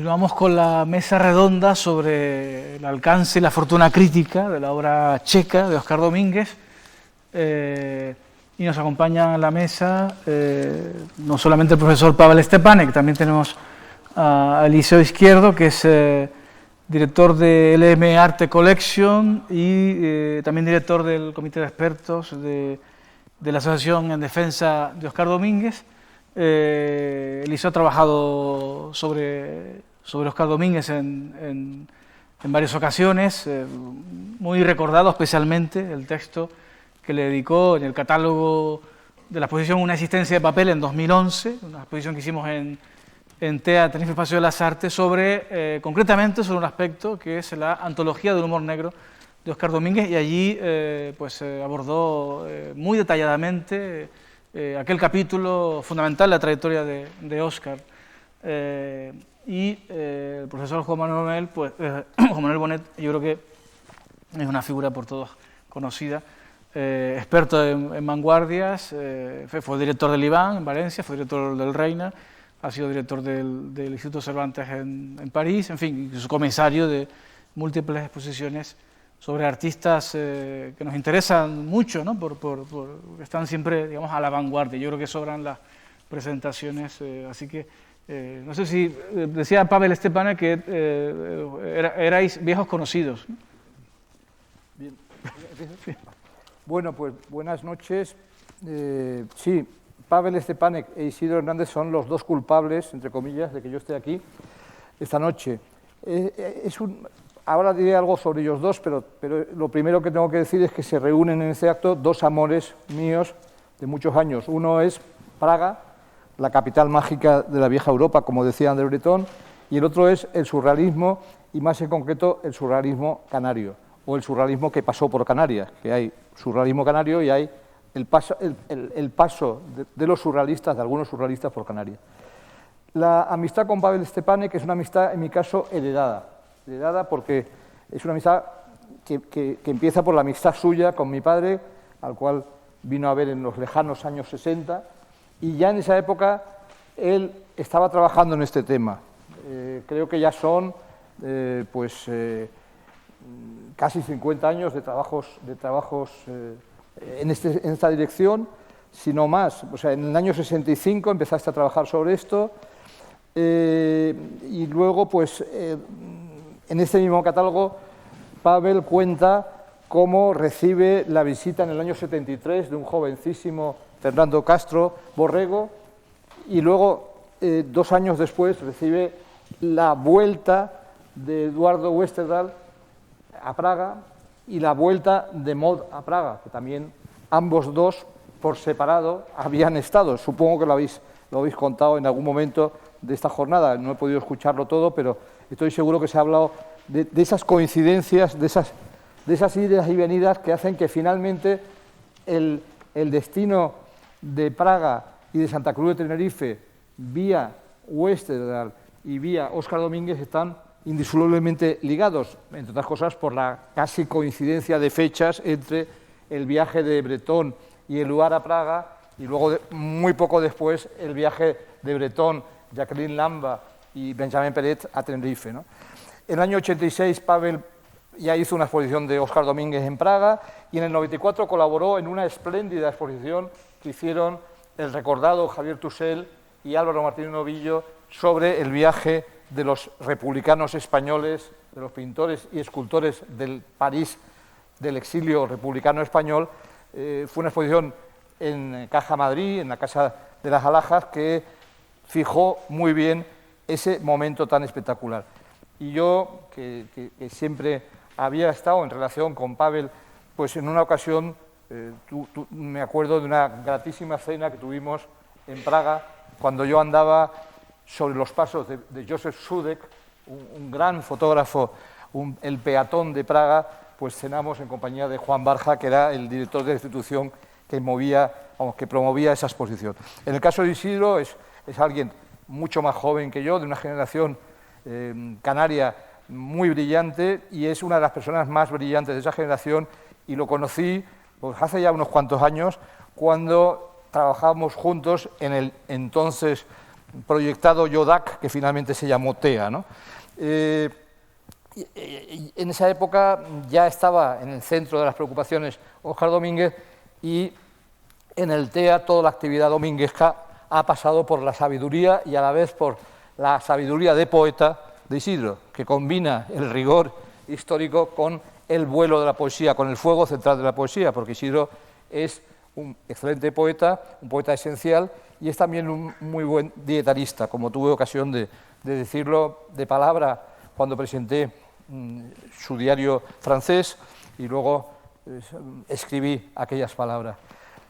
Continuamos con la mesa redonda sobre el alcance y la fortuna crítica de la obra checa de Óscar Domínguez. Y nos acompaña en la mesa no solamente el profesor Pavel Stepanek, también tenemos a Eliseo Izquierdo, que es director de LM Arte Collection y también director del comité de expertos de la Asociación en Defensa de Óscar Domínguez. Eliseo ha trabajado sobre Óscar Domínguez en varias ocasiones, muy recordado especialmente el texto que le dedicó en el catálogo de la exposición Una existencia de papel en 2011, una exposición que hicimos en TEA, Tenerife Espacio de las Artes, concretamente sobre un aspecto que es la antología del humor negro de Óscar Domínguez, y allí abordó muy detalladamente aquel capítulo fundamental de la trayectoria de Óscar. El profesor Juan Manuel Bonet, yo creo que es una figura por todos conocida, experto en vanguardias, fue director del IBAN en Valencia, fue director del Reina, ha sido director del Instituto Cervantes en París, en fin, su comisario de múltiples exposiciones sobre artistas que nos interesan mucho, ¿no? Porque están siempre, digamos, a la vanguardia. Yo creo que sobran las presentaciones, así que no sé si decía Pavel Stepanek que erais viejos conocidos. Bien. Bueno, pues buenas noches. Sí, Pavel Stepanek e Isidro Hernández son los dos culpables, entre comillas, de que yo esté aquí esta noche. Ahora diré algo sobre ellos dos, pero lo primero que tengo que decir es que se reúnen en este acto dos amores míos de muchos años. Uno es Praga, la capital mágica de la vieja Europa, como decía André Breton, y el otro es el surrealismo, y más en concreto el surrealismo canario, o el surrealismo que pasó por Canarias, que hay surrealismo canario y hay el paso de los surrealistas, de algunos surrealistas por Canarias. La amistad con Pavel Stepanek es una amistad, en mi caso, heredada porque es una amistad que empieza por la amistad suya con mi padre, al cual vino a ver en los lejanos años 60, y ya en esa época él estaba trabajando en este tema. Creo que ya son casi 50 años de trabajos en esta dirección, si no más. O sea, en el año 65 empezaste a trabajar sobre esto, y luego, pues, en este mismo catálogo, Pavel cuenta cómo recibe la visita en el año 73 de un jovencísimo Fernando Castro Borrego, y luego, 2 años después, recibe la vuelta de Eduardo Westerdahl a Praga y la vuelta de Maud a Praga, que también ambos dos, por separado, habían estado. Supongo que lo habéis contado en algún momento de esta jornada. No he podido escucharlo todo, pero estoy seguro que se ha hablado de esas coincidencias, de esas idas y venidas que hacen que finalmente el destino de Praga y de Santa Cruz de Tenerife, vía Westerdahl y vía Óscar Domínguez, están indisolublemente ligados, entre otras cosas por la casi coincidencia de fechas entre el viaje de Breton y el lugar a Praga, y luego, muy poco después, el viaje de Breton, Jacqueline Lamba y Benjamin Peret a Tenerife, ¿no? En el año 86 Pavel ya hizo una exposición de Óscar Domínguez en Praga, y en el 94 colaboró en una espléndida exposición que hicieron el recordado Javier Tussell y Álvaro Martínez Novillo sobre el viaje de los republicanos españoles, de los pintores y escultores del París del exilio republicano español. Fue una exposición en Caja Madrid, en la Casa de las Alhajas, que fijó muy bien ese momento tan espectacular. Y yo, que siempre había estado en relación con Pavel, pues en una ocasión me acuerdo de una gratísima cena que tuvimos en Praga, cuando yo andaba sobre los pasos de Josef Sudek, un gran fotógrafo, el peatón de Praga. Pues cenamos en compañía de Juan Barja, que era el director de la institución que promovía esa exposición. En el caso de Isidro, es alguien mucho más joven que yo, de una generación canaria muy brillante, y es una de las personas más brillantes de esa generación, y lo conocí pues, hace ya unos cuantos años, cuando trabajábamos juntos en el entonces proyectado Yodak, que finalmente se llamó TEA, ¿no? En esa época ya estaba en el centro de las preocupaciones Óscar Domínguez, y en el TEA toda la actividad domínguezca ha pasado por la sabiduría y a la vez por la sabiduría de poeta de Isidro, que combina el rigor histórico con el vuelo de la poesía, con el fuego central de la poesía, porque Isidro es un excelente poeta, un poeta esencial, y es también un muy buen dietarista, como tuve ocasión de decirlo de palabra cuando presenté su diario francés y luego escribí aquellas palabras.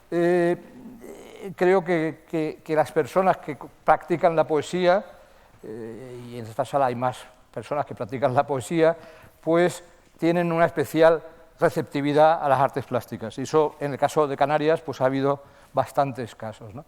Creo que las personas que practican la poesía, y en esta sala hay más personas que practican la poesía, pues tienen una especial receptividad a las artes plásticas. Y eso, en el caso de Canarias, pues ha habido bastantes casos, ¿no?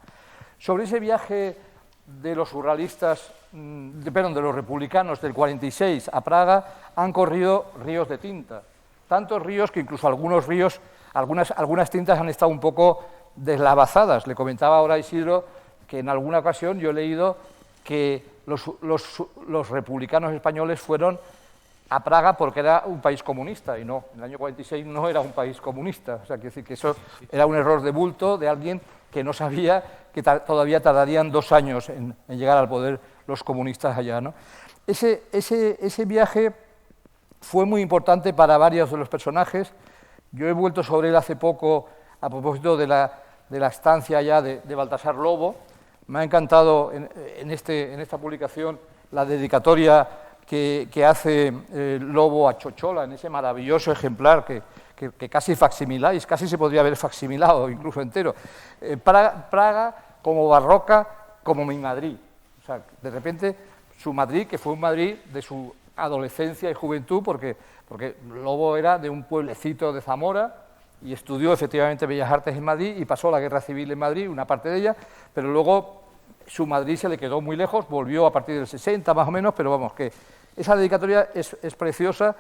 Sobre ese viaje de los surrealistas, de los republicanos del 46 a Praga, han corrido ríos de tinta. Tantos ríos que incluso algunos ríos, algunas tintas han estado un poco deslavazadas. Le comentaba ahora a Isidro que en alguna ocasión yo he leído que los republicanos españoles fueron a Praga porque era un país comunista, y no, en el año 46 no era un país comunista. O sea, quiere decir que eso era un error de bulto de alguien que no sabía que todavía tardarían 2 años en llegar al poder los comunistas allá, ¿no? Ese viaje fue muy importante para varios de los personajes. Yo he vuelto sobre él hace poco a propósito de la estancia allá de Baltasar Lobo. Me ha encantado en esta publicación la dedicatoria que hace Lobo a Chochola, en ese maravilloso ejemplar que casi facsimiláis, casi se podría haber facsimilado incluso entero. Praga como barroca, como mi Madrid. O sea, de repente su Madrid, que fue un Madrid de su adolescencia y juventud, porque Lobo era de un pueblecito de Zamora y estudió efectivamente Bellas Artes en Madrid y pasó la Guerra Civil en Madrid, una parte de ella, pero luego su Madrid se le quedó muy lejos, volvió a partir del 60 más o menos, pero vamos, que esa dedicatoria es preciosa,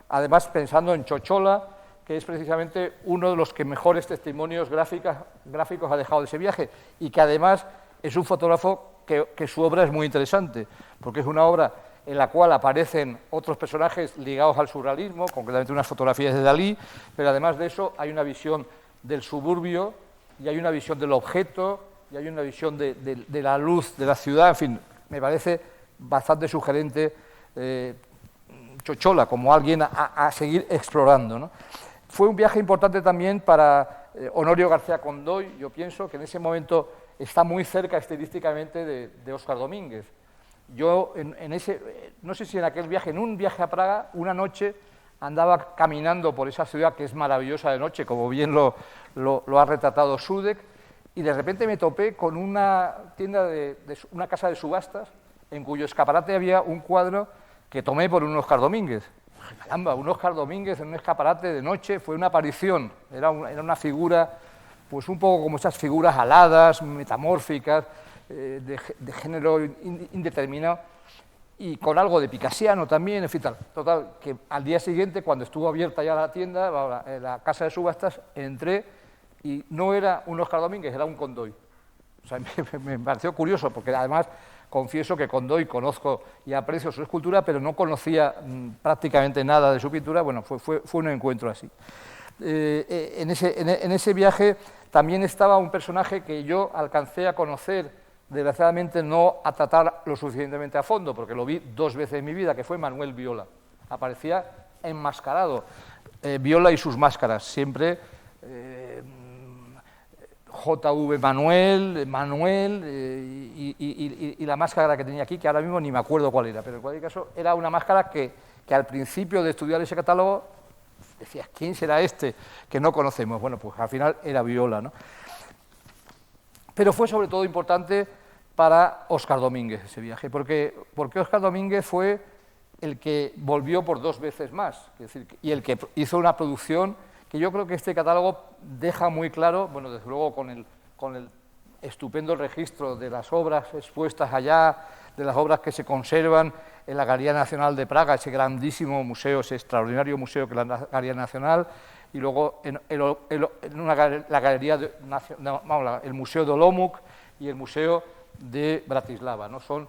además pensando en Chochola, que es precisamente uno de los que mejores testimonios gráficos ha dejado de ese viaje, y que además es un fotógrafo que su obra es muy interesante, porque es una obra en la cual aparecen otros personajes ligados al surrealismo, concretamente unas fotografías de Dalí, pero además de eso hay una visión del suburbio, y hay una visión del objeto, y hay una visión de la luz de la ciudad. En fin, me parece bastante sugerente Chochola como alguien a seguir explorando, ¿no? Fue un viaje importante también para Honorio García Condoy. Yo pienso que en ese momento está muy cerca estilísticamente de Óscar Domínguez. Yo no sé si en aquel viaje, en un viaje a Praga, una noche andaba caminando por esa ciudad que es maravillosa de noche, como bien lo ha retratado Sudek, y de repente me topé con una tienda una casa de subastas, en cuyo escaparate había un cuadro que tomé por un Óscar Domínguez. Caramba, un Óscar Domínguez en un escaparate de noche, fue una aparición, era una figura, pues un poco como esas figuras aladas, metamórficas, de género indeterminado, y con algo de picasiano también, en fin, total, que al día siguiente, cuando estuvo abierta ya la tienda, la casa de subastas, entré y no era un Óscar Domínguez, era un Condoy. O sea, me pareció curioso, porque además confieso que Condoy conozco y aprecio su escultura, pero no conocía prácticamente nada de su pintura. Bueno, fue un encuentro así. En ese viaje también estaba un personaje que yo alcancé a conocer, desgraciadamente no a tratar lo suficientemente a fondo, porque lo vi 2 veces en mi vida, que fue Manuel Viola. Aparecía enmascarado, Viola y sus máscaras, siempre JV Manuel y la máscara que tenía aquí, que ahora mismo ni me acuerdo cuál era, pero en cualquier caso era una máscara que al principio de estudiar ese catálogo decías, ¿quién será este que no conocemos? Bueno, pues al final era Viola, ¿no? Pero fue sobre todo importante para Óscar Domínguez ese viaje, porque Óscar Domínguez fue el que volvió por 2 veces más, es decir, y el que hizo una producción que yo creo que este catálogo deja muy claro, bueno, desde luego con el estupendo registro de las obras expuestas allá, de las obras que se conservan en la Galería Nacional de Praga, ese grandísimo museo, ese extraordinario museo que es la Galería Nacional, y luego la galería el Museo de Olomouc y el Museo de Bratislava, ¿no? Son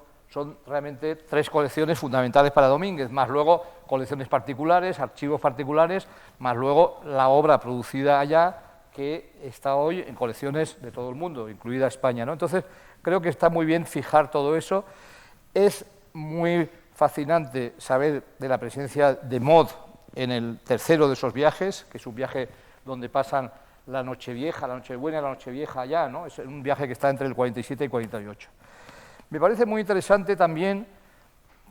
realmente 3 colecciones fundamentales para Domínguez, más luego colecciones particulares, archivos particulares, más luego la obra producida allá, que está hoy en colecciones de todo el mundo, incluida España, ¿no? Entonces, creo que está muy bien fijar todo eso. Es muy fascinante saber de la presencia de Maud en el tercero de esos viajes, que es un viaje donde pasan la Nochevieja, la Nochebuena y la Nochevieja allá, ¿no? Es un viaje que está entre el 47 y 48. Me parece muy interesante también,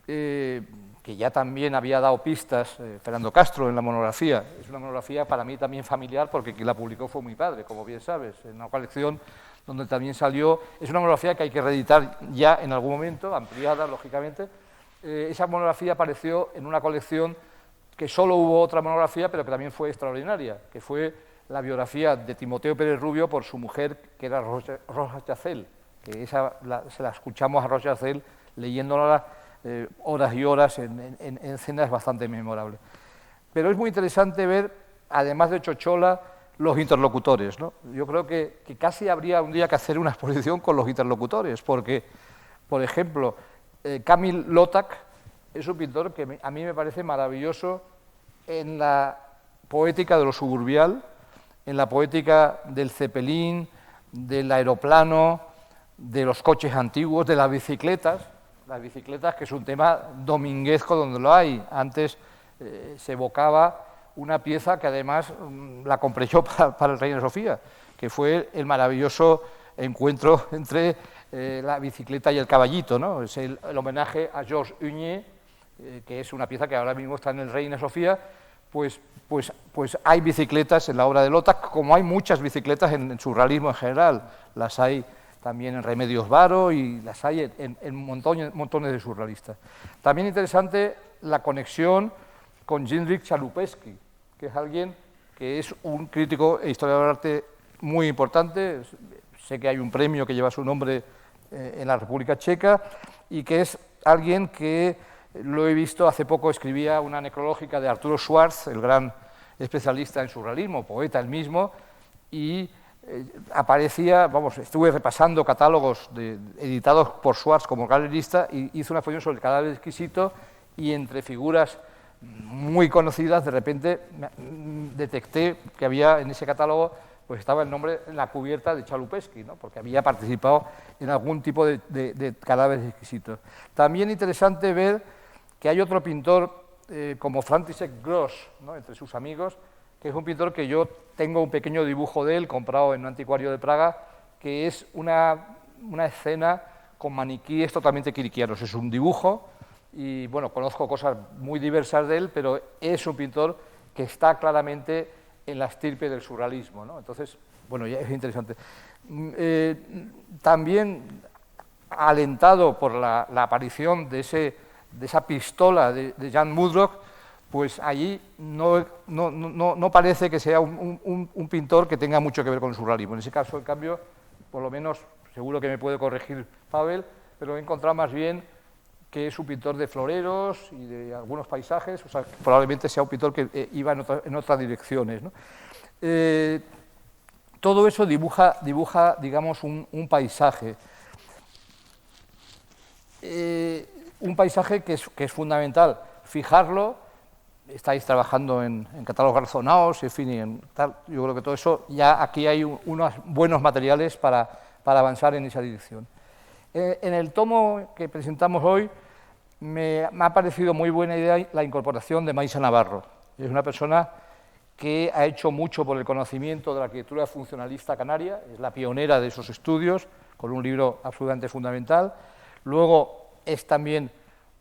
que ya también había dado pistas Fernando Castro en la monografía. Es una monografía para mí también familiar, porque quien la publicó fue mi padre, como bien sabes, en una colección donde también salió. Es una monografía que hay que reeditar ya en algún momento, ampliada, lógicamente. Esa monografía apareció en una colección que solo hubo otra monografía, pero que también fue extraordinaria, que fue la biografía de Timoteo Pérez Rubio por su mujer, que era Rosa Chacel, que se la escuchamos a Rosa Chacel leyéndola horas y horas en escenas bastante memorables. Pero es muy interesante ver, además de Chochola, los interlocutores, ¿no? Yo creo que casi habría un día que hacer una exposición con los interlocutores, porque, por ejemplo, Kamil Lotak es un pintor que a mí me parece maravilloso en la poética de lo suburbial, en la poética del cepelín, del aeroplano, de los coches antiguos, de las bicicletas, que es un tema dominguesco donde lo hay. Antes se evocaba una pieza que además la compré yo para el Reina Sofía, que fue el maravilloso encuentro entre la bicicleta y el caballito, ¿no? Es el homenaje a Georges Hunier, que es una pieza que ahora mismo está en el Reina Sofía. Pues hay bicicletas en la obra de Lotak, como hay muchas bicicletas en surrealismo en general. Las hay también en Remedios Varo y las hay en montones de surrealistas. También interesante la conexión con Jindřich Chalupesky, que es alguien que es un crítico e historiador del arte muy importante. Sé que hay un premio que lleva su nombre en la República Checa, y que es alguien que, lo he visto, hace poco escribía una necrológica de Arturo Schwarz, el gran especialista en surrealismo, poeta él mismo, y aparecía, estuve repasando catálogos editados por Schwarz como galerista, y hizo una exposición sobre el cadáver exquisito, y entre figuras muy conocidas, de repente detecté que había en ese catálogo, pues estaba el nombre en la cubierta de Chalupesky, ¿no? Porque había participado en algún tipo de cadáveres exquisitos. También interesante ver que hay otro pintor como František Gross, ¿no? Entre sus amigos, que es un pintor que yo tengo un pequeño dibujo de él comprado en un anticuario de Praga, que es una escena con maniquíes totalmente quiriquianos. Es un dibujo y, bueno, conozco cosas muy diversas de él, pero es un pintor que está claramente en la estirpe del surrealismo, ¿no? Entonces, bueno, ya es interesante. También alentado por la aparición de esa pistola de Jan Mudrock, pues allí no parece que sea un pintor que tenga mucho que ver con el surrealismo. En ese caso, en cambio, por lo menos, seguro que me puede corregir Pavel, pero he encontrado más bien que es un pintor de floreros y de algunos paisajes, o sea, probablemente sea un pintor que iba en otras direcciones, ¿no? Todo eso dibuja digamos, un paisaje. Un paisaje que es fundamental fijarlo. Estáis trabajando en catálogos razonados, en fin, en tal. Yo creo que todo eso, ya aquí hay unos buenos materiales para avanzar en esa dirección. En el tomo que presentamos hoy me ha parecido muy buena idea la incorporación de Maisa Navarro. Es una persona que ha hecho mucho por el conocimiento de la arquitectura funcionalista canaria, es la pionera de esos estudios, con un libro absolutamente fundamental. Luego es también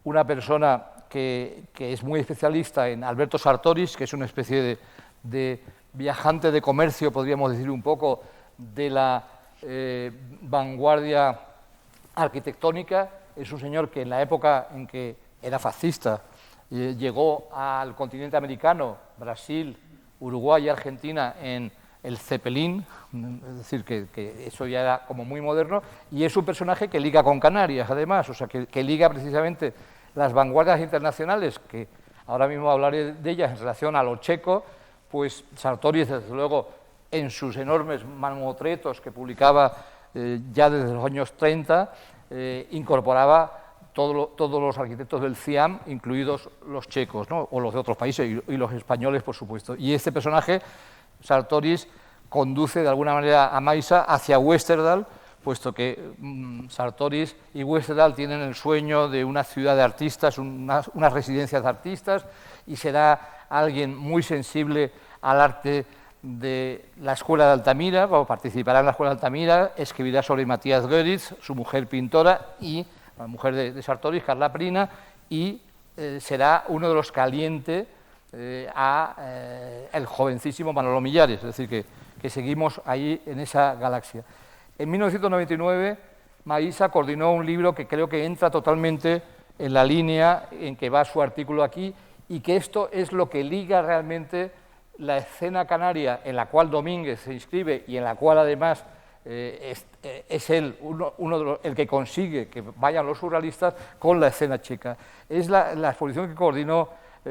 una persona que es muy especialista en Alberto Sartoris, que es una especie de viajante de comercio, podríamos decir un poco, de la vanguardia arquitectónica. Es un señor que en la época en que era fascista llegó al continente americano, Brasil, Uruguay y Argentina, en el Zeppelin, es decir, que eso ya era como muy moderno, y es un personaje que liga con Canarias, además, o sea, que liga precisamente las vanguardias internacionales, que ahora mismo hablaré de ellas en relación a lo checo, pues Sartoris, desde luego, en sus enormes mamotretos que publicaba ya desde los años 30 incorporaba todos los arquitectos del CIAM, incluidos los checos, ¿no? O los de otros países, y los españoles, por supuesto. Y este personaje, Sartoris, conduce de alguna manera a Maisa hacia Westerdal, puesto que Sartoris y Westerdal tienen el sueño de una ciudad de artistas, unas residencias de artistas, y será alguien muy sensible al arte de la Escuela de Altamira, participará en la Escuela de Altamira, escribirá sobre Matías Goeritz, su mujer pintora, y la mujer de Sartoris, Carla Prina, y será uno de los calientes el jovencísimo Manolo Millares, es decir, que seguimos ahí en esa galaxia. En 1999, Maisa coordinó un libro que creo que entra totalmente en la línea en que va su artículo aquí, y que esto es lo que liga realmente la escena canaria en la cual Domínguez se inscribe y en la cual además es él el que consigue que vayan los surrealistas con la escena checa. Es la exposición que coordinó,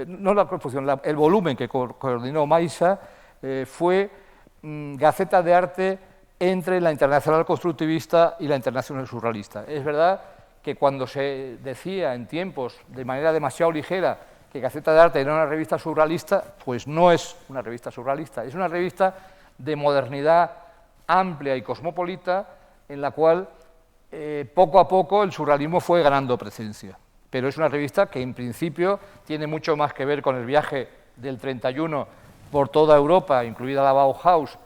no la exposición, el volumen que coordinó Maisa fue Gaceta de Arte entre la Internacional Constructivista y la Internacional Surrealista. Es verdad que cuando se decía en tiempos de manera demasiado ligera que Gaceta de Arte era una revista surrealista, pues no es una revista surrealista, es una revista de modernidad amplia y cosmopolita, en la cual poco a poco el surrealismo fue ganando presencia. Pero es una revista que en principio tiene mucho más que ver con el viaje del 31 por toda Europa, incluida la Bauhaus,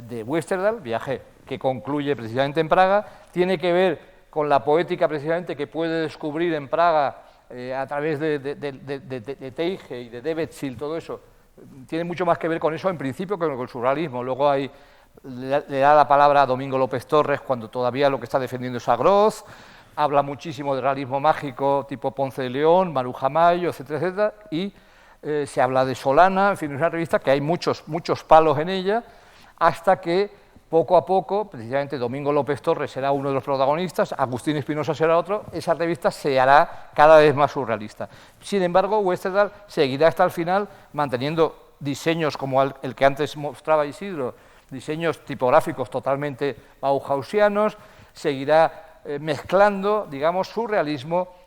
de Westerdal, viaje que concluye precisamente en Praga, tiene que ver con la poética precisamente que puede descubrir en Praga a través de Teige y de Devetzil, todo eso, tiene mucho más que ver con eso en principio que con el surrealismo. Luego le da la palabra a Domingo López Torres cuando todavía lo que está defendiendo es a Groz, habla muchísimo de realismo mágico tipo Ponce de León, Maruja Mayo, etcétera, etcétera, y se habla de Solana, en fin, es una revista que hay muchos palos en ella, hasta que poco a poco, precisamente Domingo López Torres será uno de los protagonistas, Agustín Espinosa será otro, esa revista se hará cada vez más surrealista. Sin embargo, Westerdal seguirá hasta el final manteniendo diseños como el que antes mostraba Isidro, diseños tipográficos totalmente bauhausianos, seguirá mezclando, digamos, surrealismo,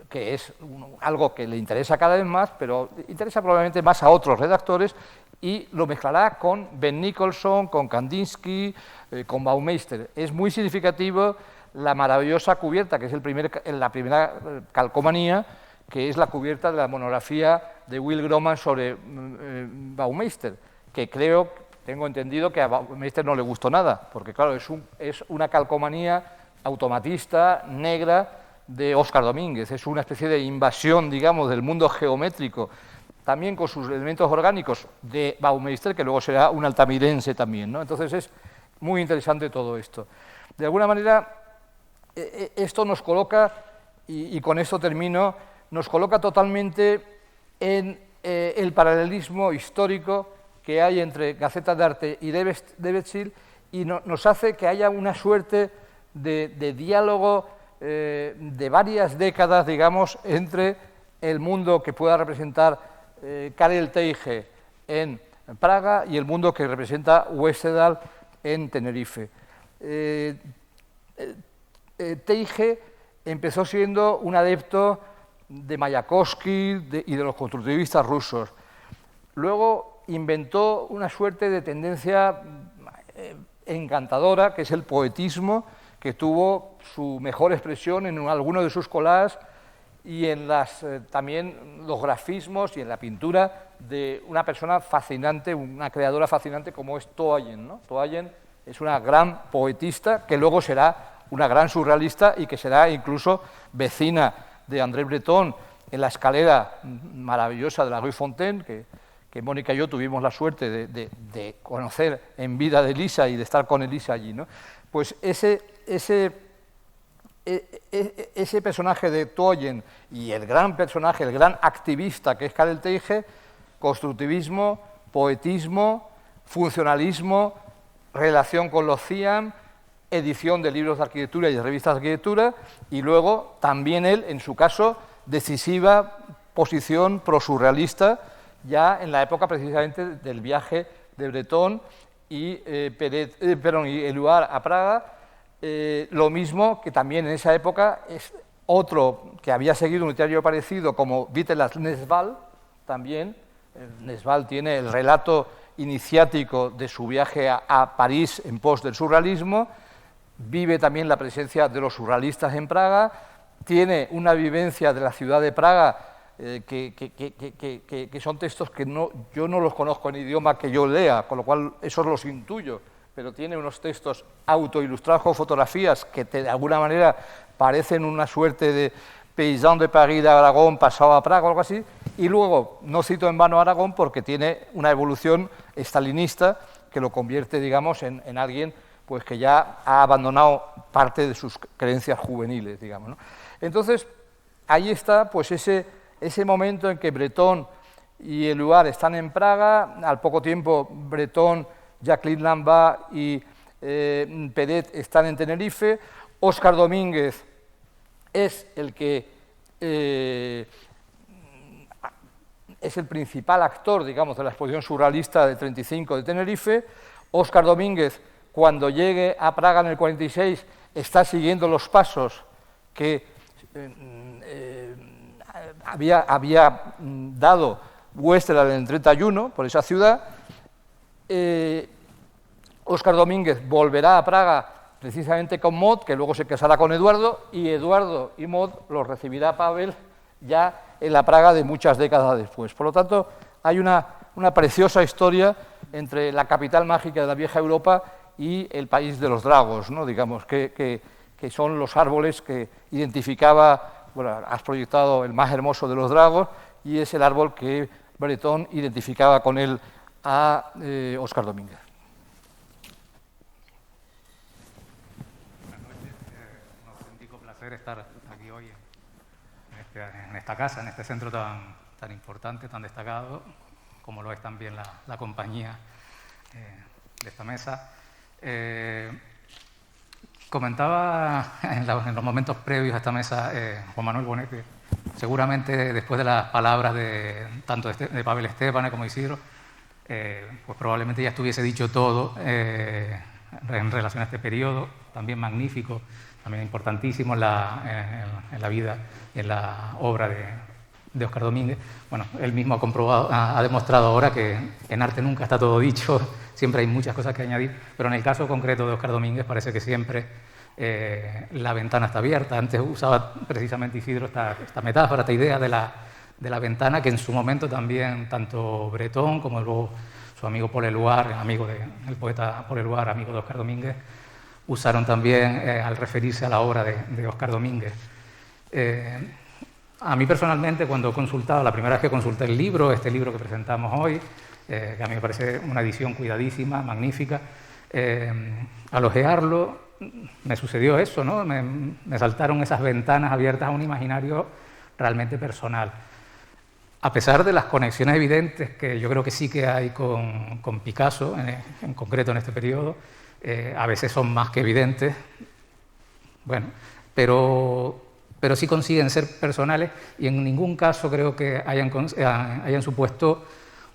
que es algo que le interesa cada vez más, pero interesa probablemente más a otros redactores, y lo mezclará con Ben Nicholson, con Kandinsky, con Baumeister. Es muy significativo la maravillosa cubierta, que es la primera calcomanía, que es la cubierta de la monografía de Will Groman sobre Baumeister, que tengo entendido que a Baumeister no le gustó nada, porque claro, es una calcomanía automatista, negra, de Óscar Domínguez, es una especie de invasión, digamos, del mundo geométrico, también con sus elementos orgánicos de Baumeister, que luego será un altamirense también, ¿no? Entonces es muy interesante todo esto. De alguna manera, esto nos coloca, y con esto termino, nos coloca totalmente en el paralelismo histórico que hay entre Gaceta de Arte y Devetzil, y nos hace que haya una suerte de diálogo de varias décadas, digamos, entre el mundo que pueda representar Karel Teige en Praga y el mundo que representa Westerdal en Tenerife. Teige empezó siendo un adepto de Mayakovsky y de los constructivistas rusos. Luego inventó una suerte de tendencia encantadora, que es el poetismo, que tuvo su mejor expresión en algunos de sus collages y en también los grafismos y en la pintura de una persona fascinante, una creadora fascinante como es Toallen, ¿no? Toallen es una gran poetista que luego será una gran surrealista y que será incluso vecina de André Breton en la escalera maravillosa de la Rue Fontaine, que Mónica y yo tuvimos la suerte de conocer en vida de Elisa y de estar con Elisa allí, ¿no? Pues ese personaje de Toallen y el gran personaje, el gran activista que es Karel Teige, constructivismo, poetismo, funcionalismo, relación con los CIAM, edición de libros de arquitectura y de revistas de arquitectura, y luego también él, en su caso, decisiva posición prosurrealista, ya en la época precisamente del viaje de Breton y, y Éluard a Praga. Lo mismo que también en esa época es otro que había seguido un itinerario parecido como Vitelas Nesval, también. Nesval tiene el relato iniciático de su viaje a París en pos del surrealismo, vive también la presencia de los surrealistas en Praga, tiene una vivencia de la ciudad de Praga que son textos que yo no los conozco en idioma que yo lea, con lo cual esos los intuyo, pero tiene unos textos autoilustrados con fotografías que de alguna manera parecen una suerte de paysan de París de Aragón pasado a Praga o algo así, y luego no cito en vano a Aragón porque tiene una evolución estalinista que lo convierte, digamos, en alguien pues, que ya ha abandonado parte de sus creencias juveniles, digamos, ¿no? Entonces, ahí está pues ese momento en que Breton y Éluard están en Praga, al poco tiempo Breton, Jacqueline Lambert y Pedet están en Tenerife, Óscar Domínguez es el que es el principal actor, digamos, de la exposición surrealista del 35 de Tenerife. Óscar Domínguez, cuando llegue a Praga en el 46, está siguiendo los pasos que había dado Westerland en el 31 por esa ciudad. Óscar Domínguez volverá a Praga precisamente con Maud, que luego se casará con Eduardo, y Eduardo y Maud los recibirá Pavel ya en la Praga de muchas décadas después. Por lo tanto, hay una preciosa historia entre la capital mágica de la vieja Europa y el país de los dragos, ¿no? Digamos, que son los árboles que identificaba, bueno, has proyectado el más hermoso de los dragos, y es el árbol que Breton identificaba con él a Óscar Domínguez. Estar aquí hoy en esta casa, en este centro tan importante, tan destacado, como lo es también la compañía de esta mesa. Comentaba en los momentos previos a esta mesa Juan Manuel Bonet, que seguramente después de las palabras tanto de Pavel Esteban como Isidro, pues probablemente ya estuviese dicho todo en relación a este periodo, también magnífico, también importantísimo en la vida y en la obra de Óscar Domínguez. Bueno, él mismo ha demostrado ahora que en arte nunca está todo dicho, siempre hay muchas cosas que añadir, pero en el caso concreto de Óscar Domínguez parece que siempre la ventana está abierta. Antes usaba precisamente Isidro esta metáfora, esta idea de la ventana, que en su momento también tanto Breton como luego su amigo Paul Éluard, el poeta Paul Éluard, amigo de Óscar Domínguez, usaron también al referirse a la obra de Óscar Domínguez. A mí personalmente, cuando he consultado, la primera vez que consulté el libro, este libro que presentamos hoy, que a mí me parece una edición cuidadísima, magnífica, al ojearlo me sucedió eso, ¿no? Me saltaron esas ventanas abiertas a un imaginario realmente personal. A pesar de las conexiones evidentes que yo creo que sí que hay con Picasso, en concreto en este periodo, a veces son más que evidentes, bueno, pero sí consiguen ser personales y en ningún caso creo que hayan supuesto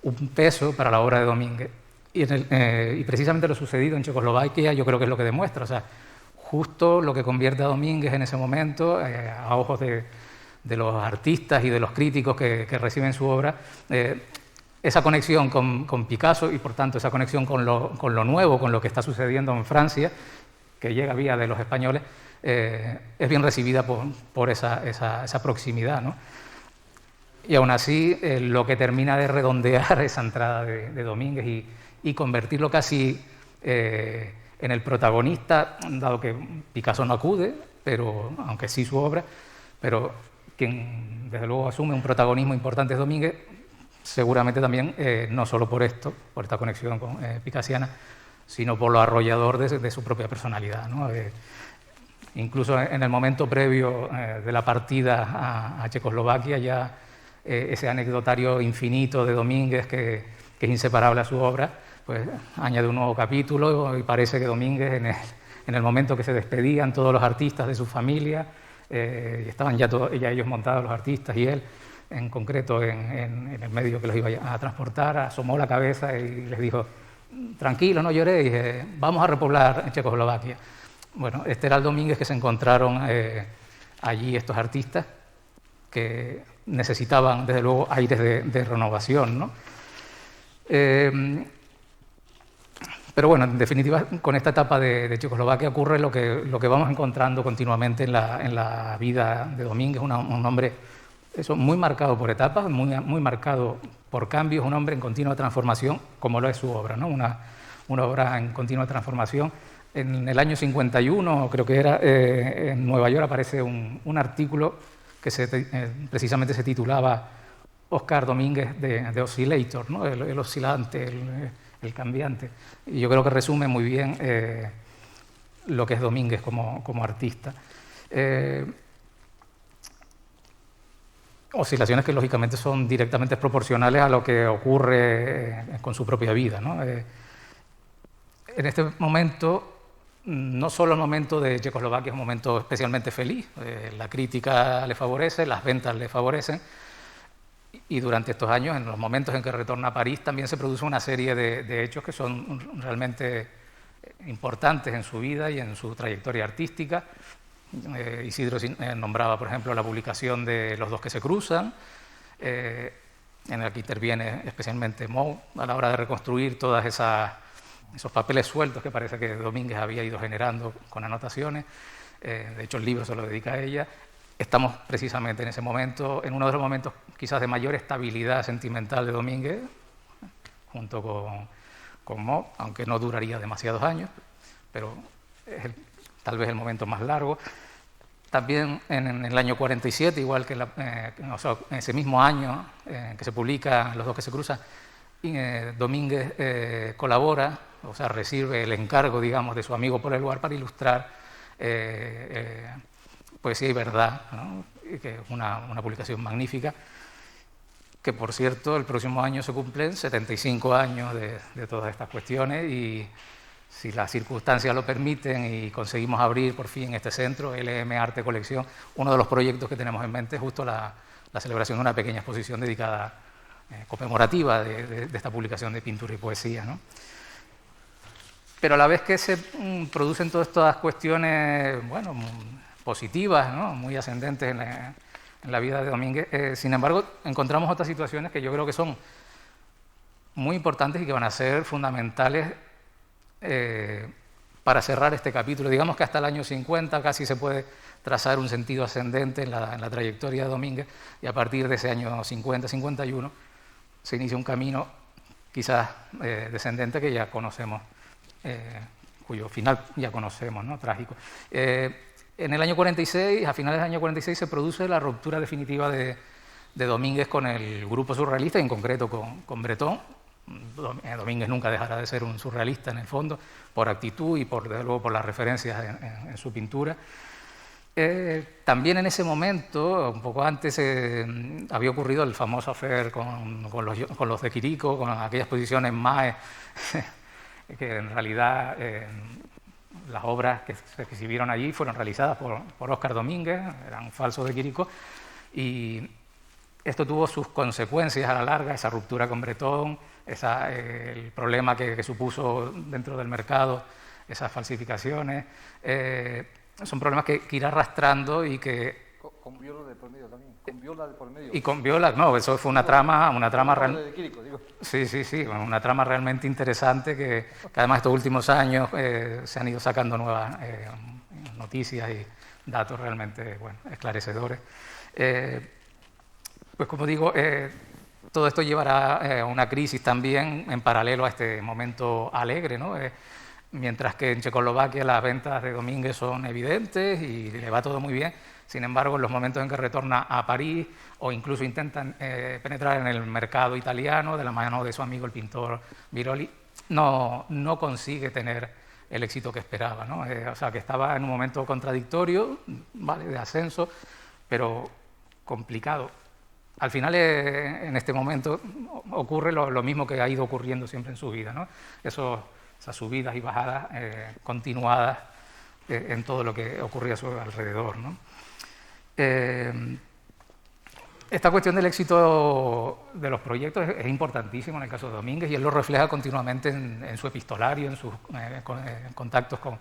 un peso para la obra de Domínguez. Y precisamente lo sucedido en Checoslovaquia yo creo que es lo que demuestra, o sea, justo lo que convierte a Domínguez en ese momento, a ojos de los artistas y de los críticos que reciben su obra, esa conexión con Picasso y, por tanto, esa conexión con lo nuevo, con lo que está sucediendo en Francia, que llega vía de los españoles, es bien recibida por esa proximidad, ¿no? Y aún así, lo que termina de redondear esa entrada de Domínguez y convertirlo casi en el protagonista, dado que Picasso no acude, pero aunque sí su obra, pero quien desde luego asume un protagonismo importante es Domínguez, seguramente también, no solo por esta conexión picasiana, sino por lo arrollador de su propia personalidad, ¿no? Incluso en el momento previo de la partida a Checoslovaquia, ya ese anecdotario infinito de Domínguez, que es inseparable a su obra, pues añade un nuevo capítulo y parece que Domínguez, en el momento que se despedían todos los artistas de su familia, y estaban ya ellos montados, los artistas y él, en concreto en el medio que los iba a transportar, asomó la cabeza y les dijo: tranquilo, no lloréis, vamos a repoblar Checoslovaquia. Bueno, este era el Domínguez que se encontraron allí estos artistas que necesitaban, desde luego, aires de renovación, ¿no? Pero bueno, en definitiva, con esta etapa de Checoslovaquia ocurre lo que vamos encontrando continuamente en la vida de Domínguez, un hombre muy marcado por etapas, muy marcado por cambios, un hombre en continua transformación, como lo es su obra, ¿no? Una obra en continua transformación. En el año 51, creo que era, en Nueva York aparece un artículo que precisamente se titulaba Oscar Domínguez de Oscillator, ¿no? El oscilante, el cambiante. Y yo creo que resume muy bien lo que es Domínguez como artista. Oscilaciones que lógicamente son directamente proporcionales a lo que ocurre con su propia vida, ¿no? En este momento, no solo el momento de Checoslovaquia es un momento especialmente feliz, la crítica le favorece, las ventas le favorecen, y durante estos años, en los momentos en que retorna a París, también se produce una serie de hechos que son realmente importantes en su vida y en su trayectoria artística. Isidro nombraba, por ejemplo, la publicación de Los dos que se cruzan, en la que interviene especialmente Moe a la hora de reconstruir todos esos papeles sueltos que parece que Domínguez había ido generando con anotaciones. De hecho, el libro se lo dedica a ella. Estamos precisamente en ese momento, en uno de los momentos quizás de mayor estabilidad sentimental de Domínguez, junto con Moe, aunque no duraría demasiados años, pero es tal vez el momento más largo. También en el año 47, igual que en ese mismo año que se publica Los dos que se cruzan, Domínguez colabora, o sea, recibe el encargo, digamos, de su amigo Paul Eluard para ilustrar Poesía y Verdad, ¿no? Que es una publicación magnífica, que por cierto el próximo año se cumplen 75 años de todas estas cuestiones, y si las circunstancias lo permiten y conseguimos abrir por fin este centro, LM Arte Colección, uno de los proyectos que tenemos en mente es justo la celebración de una pequeña exposición dedicada, conmemorativa de esta publicación de pintura y poesía, ¿no? Pero a la vez que se producen todas estas cuestiones, bueno, positivas, ¿no? Muy ascendentes en la vida de Domínguez, sin embargo, encontramos otras situaciones que yo creo que son muy importantes y que van a ser fundamentales para cerrar este capítulo. Digamos que hasta el año 50 casi se puede trazar un sentido ascendente en la trayectoria de Domínguez, y a partir de ese año 50-51 se inicia un camino quizás descendente que ya conocemos, cuyo final ya conocemos, ¿no? Trágico. En el año 46, a finales del año 46, se produce la ruptura definitiva de Domínguez con el grupo surrealista, y en concreto con Breton. Domínguez nunca dejará de ser un surrealista en el fondo, por actitud y desde luego por las referencias en su pintura. También en ese momento, un poco antes, había ocurrido el famoso affair con los de Quirico, con aquellas posiciones MAE, que en realidad las obras que se exhibieron allí fueron realizadas por Óscar Domínguez, eran falsos de Quirico, y esto tuvo sus consecuencias a la larga, esa ruptura con Breton, el problema que supuso dentro del mercado, esas falsificaciones. Son problemas que irá arrastrando y que... Con Viola de por medio también, con Viola de por medio. Y con Viola, no, eso fue una trama de Quirico, digo. Sí, una trama realmente interesante que además estos últimos años se han ido sacando nuevas noticias y datos realmente, bueno, esclarecedores. Pues como digo, todo esto llevará a una crisis también en paralelo a este momento alegre, ¿no? Mientras que en Checoslovaquia las ventas de Domínguez son evidentes y le va todo muy bien, sin embargo, en los momentos en que retorna a París o incluso intentan penetrar en el mercado italiano de la mano de su amigo el pintor Biroli, no consigue tener el éxito que esperaba, ¿no? O sea, que estaba en un momento contradictorio, ¿vale?, de ascenso, pero complicado. Al final, en este momento, ocurre lo mismo que ha ido ocurriendo siempre en su vida, ¿no? Esas subidas y bajadas continuadas en todo lo que ocurría a su alrededor, ¿no? esta cuestión del éxito de los proyectos es importantísimo en el caso de Domínguez y él lo refleja continuamente en su epistolario, en sus contactos con,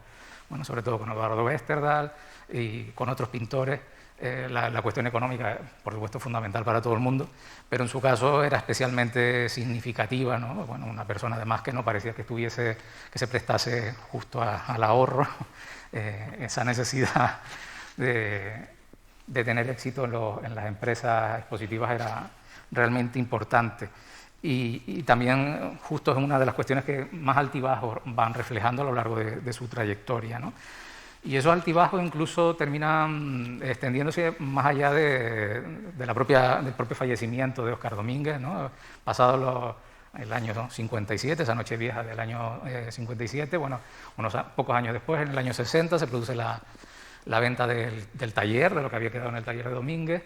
bueno, sobre todo con Eduardo Westerdal y con otros pintores. La cuestión económica, por supuesto, es fundamental para todo el mundo, pero en su caso era especialmente significativa, ¿no? Bueno, una persona además que no parecía que se prestase justo al ahorro, esa necesidad de tener éxito en las empresas expositivas era realmente importante. Y también justo es una de las cuestiones que más altibajos van reflejando a lo largo de su trayectoria, ¿no? Y esos altibajos incluso terminan extendiéndose más allá del propio fallecimiento de Óscar Domínguez, ¿no? Pasado el año 57, esa noche vieja del año 57, bueno, unos pocos años después, en el año 60, se produce la venta del taller, de lo que había quedado en el taller de Domínguez.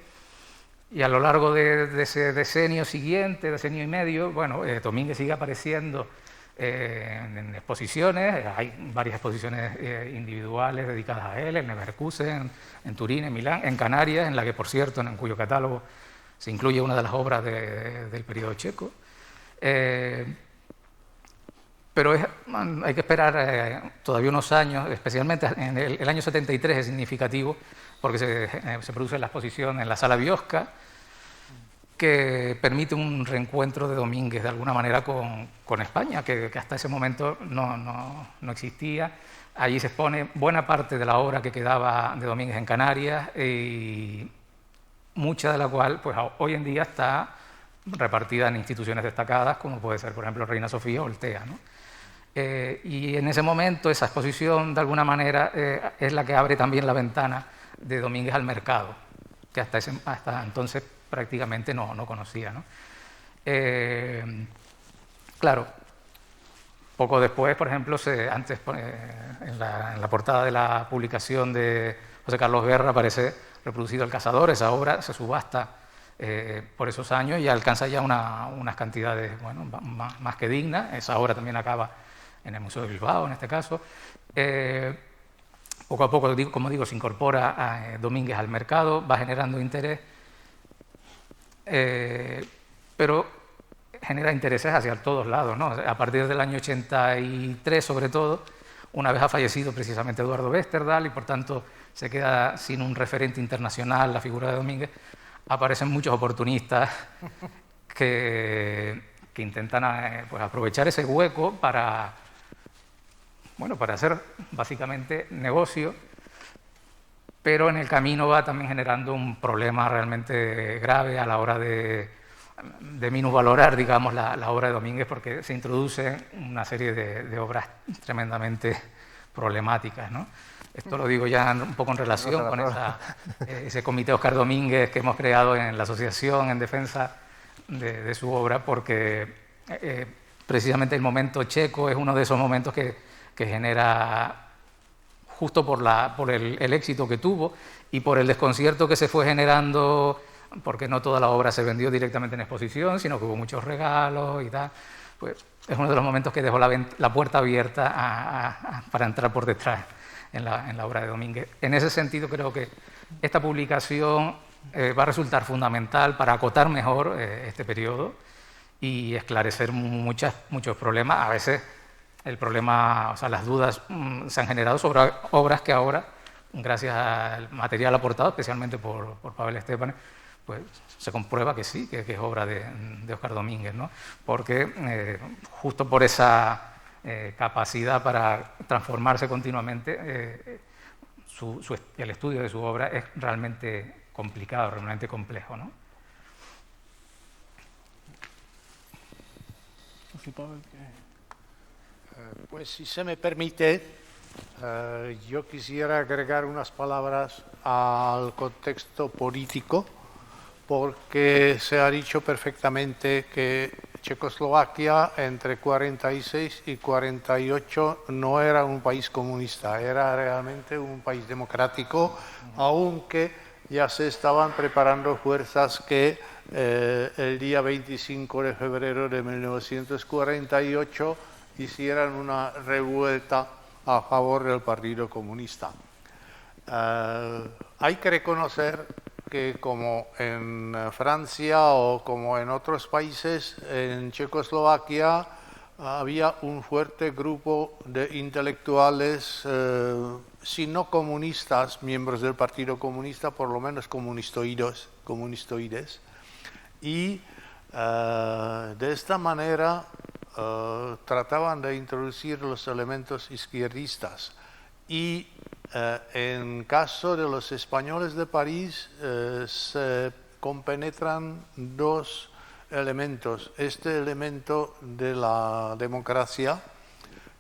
Y a lo largo de ese decenio siguiente, decenio y medio, bueno, Domínguez sigue apareciendo en exposiciones. Hay varias exposiciones individuales dedicadas a él, en Leverkusen, en Turín, en Milán, en Canarias, en la que, por cierto, en cuyo catálogo se incluye una de las obras del periodo checo. Pero hay que esperar todavía unos años, especialmente en el año 73 es significativo, porque se produce la exposición en la Sala Biosca, que permite un reencuentro de Domínguez de alguna manera con España, que hasta ese momento no existía. Allí se expone buena parte de la obra que quedaba de Domínguez en Canarias, y mucha de la cual pues, hoy en día está repartida en instituciones destacadas, como puede ser, por ejemplo, Reina Sofía o el TEA, ¿no? Y en ese momento esa exposición, de alguna manera, es la que abre también la ventana de Domínguez al mercado, que hasta entonces prácticamente no conocía, ¿no? Claro, poco después, por ejemplo, en la portada de la publicación de José Carlos Guerra aparece reproducido El Cazador. Esa obra se subasta por esos años y alcanza ya unas cantidades, bueno, más que dignas. Esa obra también acaba en el Museo de Bilbao, en este caso. Poco a poco, como digo, se incorpora a Domínguez al mercado, va generando interés, pero genera intereses hacia todos lados, ¿no? A partir del año 83, sobre todo, una vez ha fallecido precisamente Eduardo Westerdal y por tanto se queda sin un referente internacional la figura de Domínguez, aparecen muchos oportunistas que intentan pues, aprovechar ese hueco para hacer básicamente negocio, pero en el camino va también generando un problema realmente grave a la hora de minusvalorar, digamos, la obra de Domínguez, porque se introduce una serie de obras tremendamente problemáticas, ¿no? Esto lo digo ya un poco en relación con ese comité Óscar Domínguez que hemos creado en la asociación en defensa de su obra, porque precisamente el momento checo es uno de esos momentos que genera, justo por el éxito que tuvo y por el desconcierto que se fue generando, porque no toda la obra se vendió directamente en exposición, sino que hubo muchos regalos y tal, pues es uno de los momentos que dejó la puerta abierta para entrar por detrás en la obra de Domínguez. En ese sentido creo que esta publicación va a resultar fundamental para acotar mejor este periodo y esclarecer muchos problemas. A veces el problema, o sea, las dudas se han generado sobre obras que ahora, gracias al material aportado, especialmente por Pavel Estepanek, pues se comprueba que sí, que es obra de Óscar Domínguez, ¿no? Porque justo por esa capacidad para transformarse continuamente, el estudio de su obra es realmente complicado, realmente complejo, ¿no? Pues si se me permite, yo quisiera agregar unas palabras al contexto político, porque se ha dicho perfectamente que Checoslovaquia entre 46 y 48 no era un país comunista, era realmente un país democrático, aunque ya se estaban preparando fuerzas que el día 25 de febrero de 1948 hicieran una revuelta a favor del Partido Comunista. Hay que reconocer que como en Francia o como en otros países, en Checoslovaquia había un fuerte grupo de intelectuales, si no comunistas, miembros del Partido Comunista, por lo menos comunistoides, y de esta manera trataban de introducir los elementos izquierdistas. Y en caso de los españoles de París se compenetran dos elementos. Este elemento de la democracia,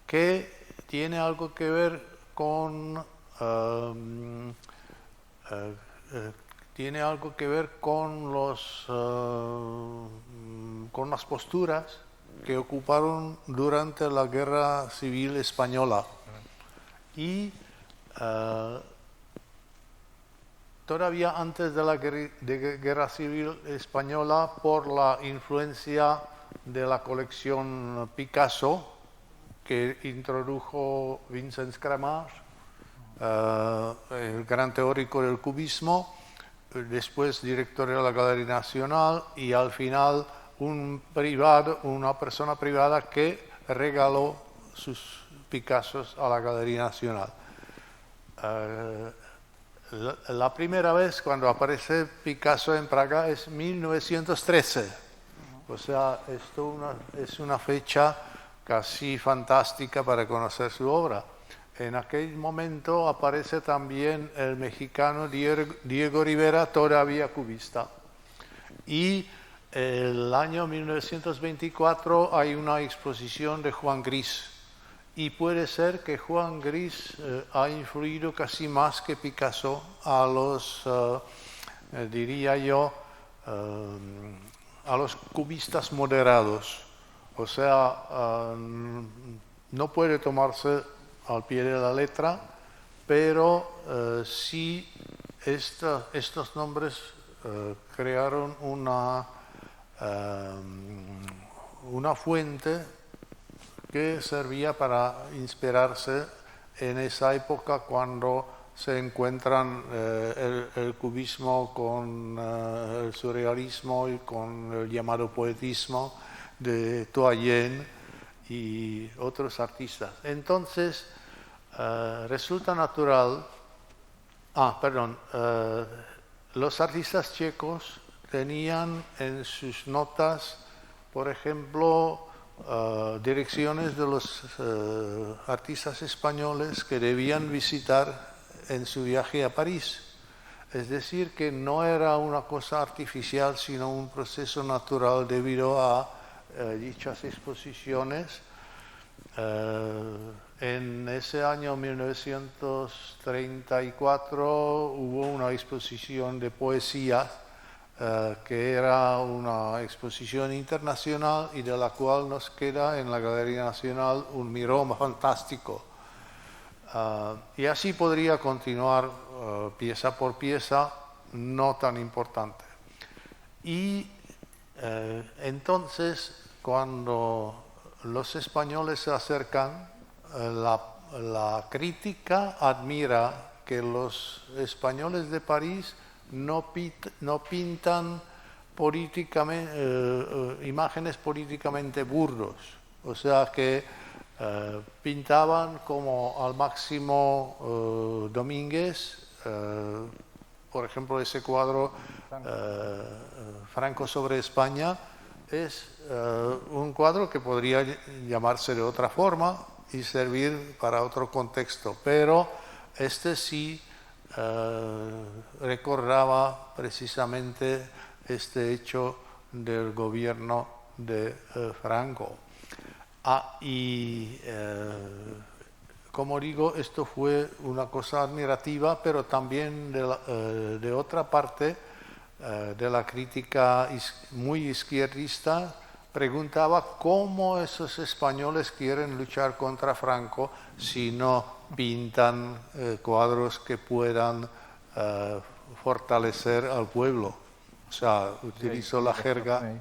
que tiene algo que ver con con las posturas que ocuparon durante la Guerra Civil Española. Y todavía antes de la Guerra Civil Española, por la influencia de la colección Picasso, que introdujo Vincent Scramage, el gran teórico del cubismo, después director de la Galería Nacional y al final una persona privada que regaló sus Picassos a la Galería Nacional. La primera vez cuando aparece Picasso en Praga es 1913. O sea, esto es una fecha casi fantástica para conocer su obra. En aquel momento aparece también el mexicano Diego Rivera, todavía cubista. Y el año 1924 hay una exposición de Juan Gris. Y puede ser que Juan Gris ha influido casi más que Picasso a los, diría yo, a los cubistas moderados. O sea, no puede tomarse al pie de la letra, pero sí estos nombres crearon una fuente que servía para inspirarse en esa época cuando se encuentran el cubismo con el surrealismo y con el llamado poetismo de Toyen y otros artistas. Entonces, resulta natural, los artistas checos tenían en sus notas, por ejemplo, direcciones de los artistas españoles que debían visitar en su viaje a París. Es decir, que no era una cosa artificial, sino un proceso natural debido a dichas exposiciones. En ese año 1934 hubo una exposición de poesía que era una exposición internacional y de la cual nos queda en la Galería Nacional un mirón fantástico. Y así podría continuar pieza por pieza, no tan importante. Y entonces, cuando los españoles se acercan, la crítica admira que los españoles de París no pintan imágenes políticamente burdos, o sea que pintaban como al máximo Domínguez, por ejemplo ese cuadro Franco sobre España es un cuadro que podría llamarse de otra forma y servir para otro contexto, pero este sí recordaba precisamente este hecho del gobierno de Franco. Como digo, esto fue una cosa admirativa, pero también de otra parte de la crítica muy izquierdista preguntaba cómo esos españoles quieren luchar contra Franco si no pintan cuadros que puedan fortalecer al pueblo. O sea, utilizo la jerga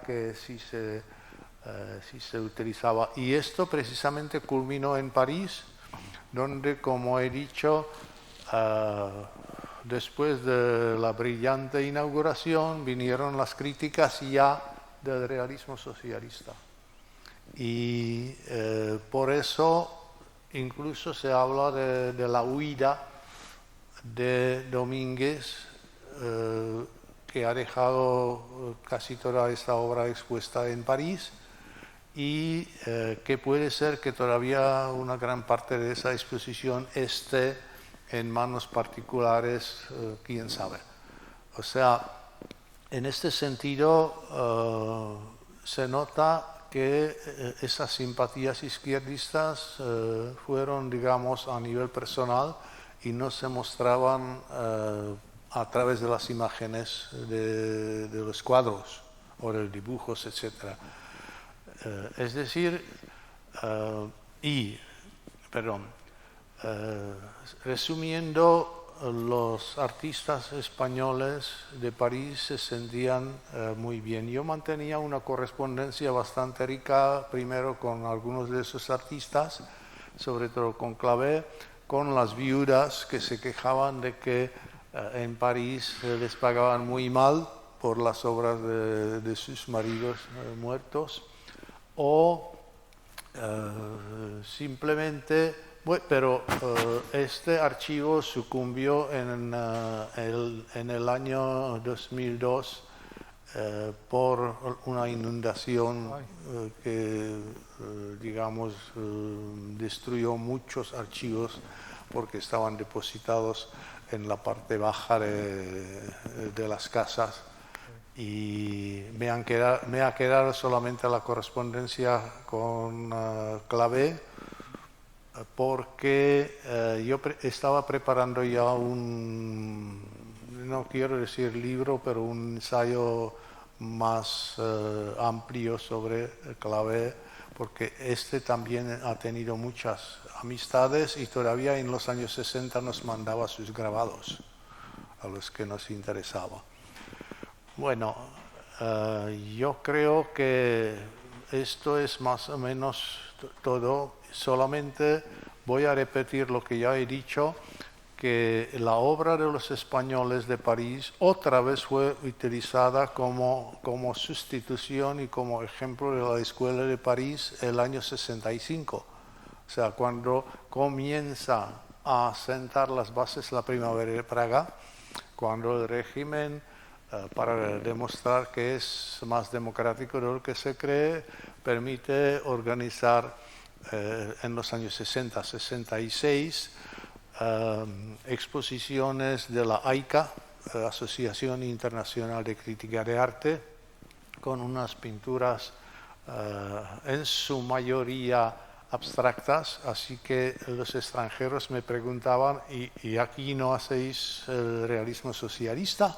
que sí se utilizaba. Y esto precisamente culminó en París, donde, como he dicho, después de la brillante inauguración vinieron las críticas ya del realismo socialista. Y por eso incluso se habla de la huida de Domínguez, que ha dejado casi toda esta obra expuesta en París, y que puede ser que todavía una gran parte de esa exposición esté en manos particulares, quién sabe. O sea, en este sentido se nota que esas simpatías izquierdistas fueron, digamos, a nivel personal y no se mostraban a través de las imágenes de los cuadros o de los dibujos, etc. Es decir, resumiendo, los artistas españoles de París se sentían muy bien. Yo mantenía una correspondencia bastante rica, primero con algunos de esos artistas, sobre todo con Clavé, con las viudas que se quejaban de que en París les pagaban muy mal por las obras de sus maridos muertos, o simplemente, pero este archivo sucumbió en el año 2002 por una inundación que, digamos, destruyó muchos archivos porque estaban depositados en la parte baja de las casas. Y me ha quedado solamente la correspondencia con Clavé, porque yo estaba preparando ya no quiero decir libro, pero un ensayo más amplio sobre Clavé, porque este también ha tenido muchas amistades y todavía en los años 60 nos mandaba sus grabados a los que nos interesaba. Bueno, yo creo que esto es más o menos todo. Solamente voy a repetir lo que ya he dicho, que la obra de los españoles de París otra vez fue utilizada como sustitución y como ejemplo de la Escuela de París el año 65. O sea, cuando comienza a sentar las bases la Primavera de Praga, cuando el régimen, para demostrar que es más democrático de lo que se cree, permite organizar en los años 60-66 exposiciones de la AICA, Asociación Internacional de Crítica de Arte, con unas pinturas en su mayoría abstractas, así que los extranjeros me preguntaban, ¿y aquí no hacéis el realismo socialista?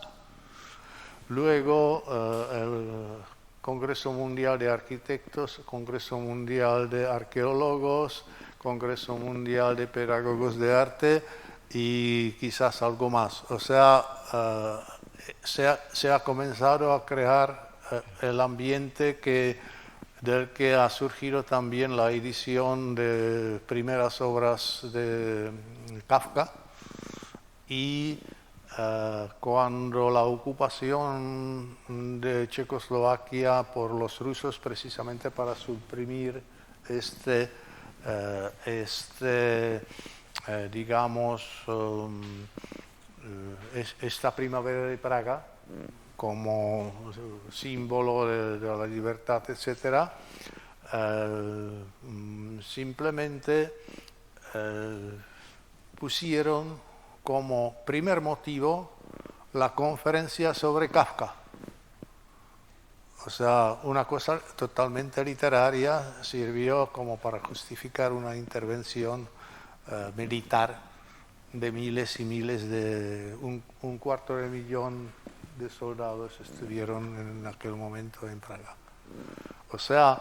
Luego el Congreso Mundial de Arquitectos, Congreso Mundial de Arqueólogos, Congreso Mundial de Pedagogos de Arte y quizás algo más. O sea, se ha comenzado a crear el ambiente del que ha surgido también la edición de primeras obras de Kafka, y cuando la ocupación de Checoslovaquia por los rusos, precisamente para suprimir esta primavera de Praga como símbolo de la libertad, etc., simplemente pusieron como primer motivo la conferencia sobre Kafka. O sea, una cosa totalmente literaria sirvió como para justificar una intervención militar de miles y miles de... un 250.000 de soldados estuvieron en aquel momento en Praga. O sea,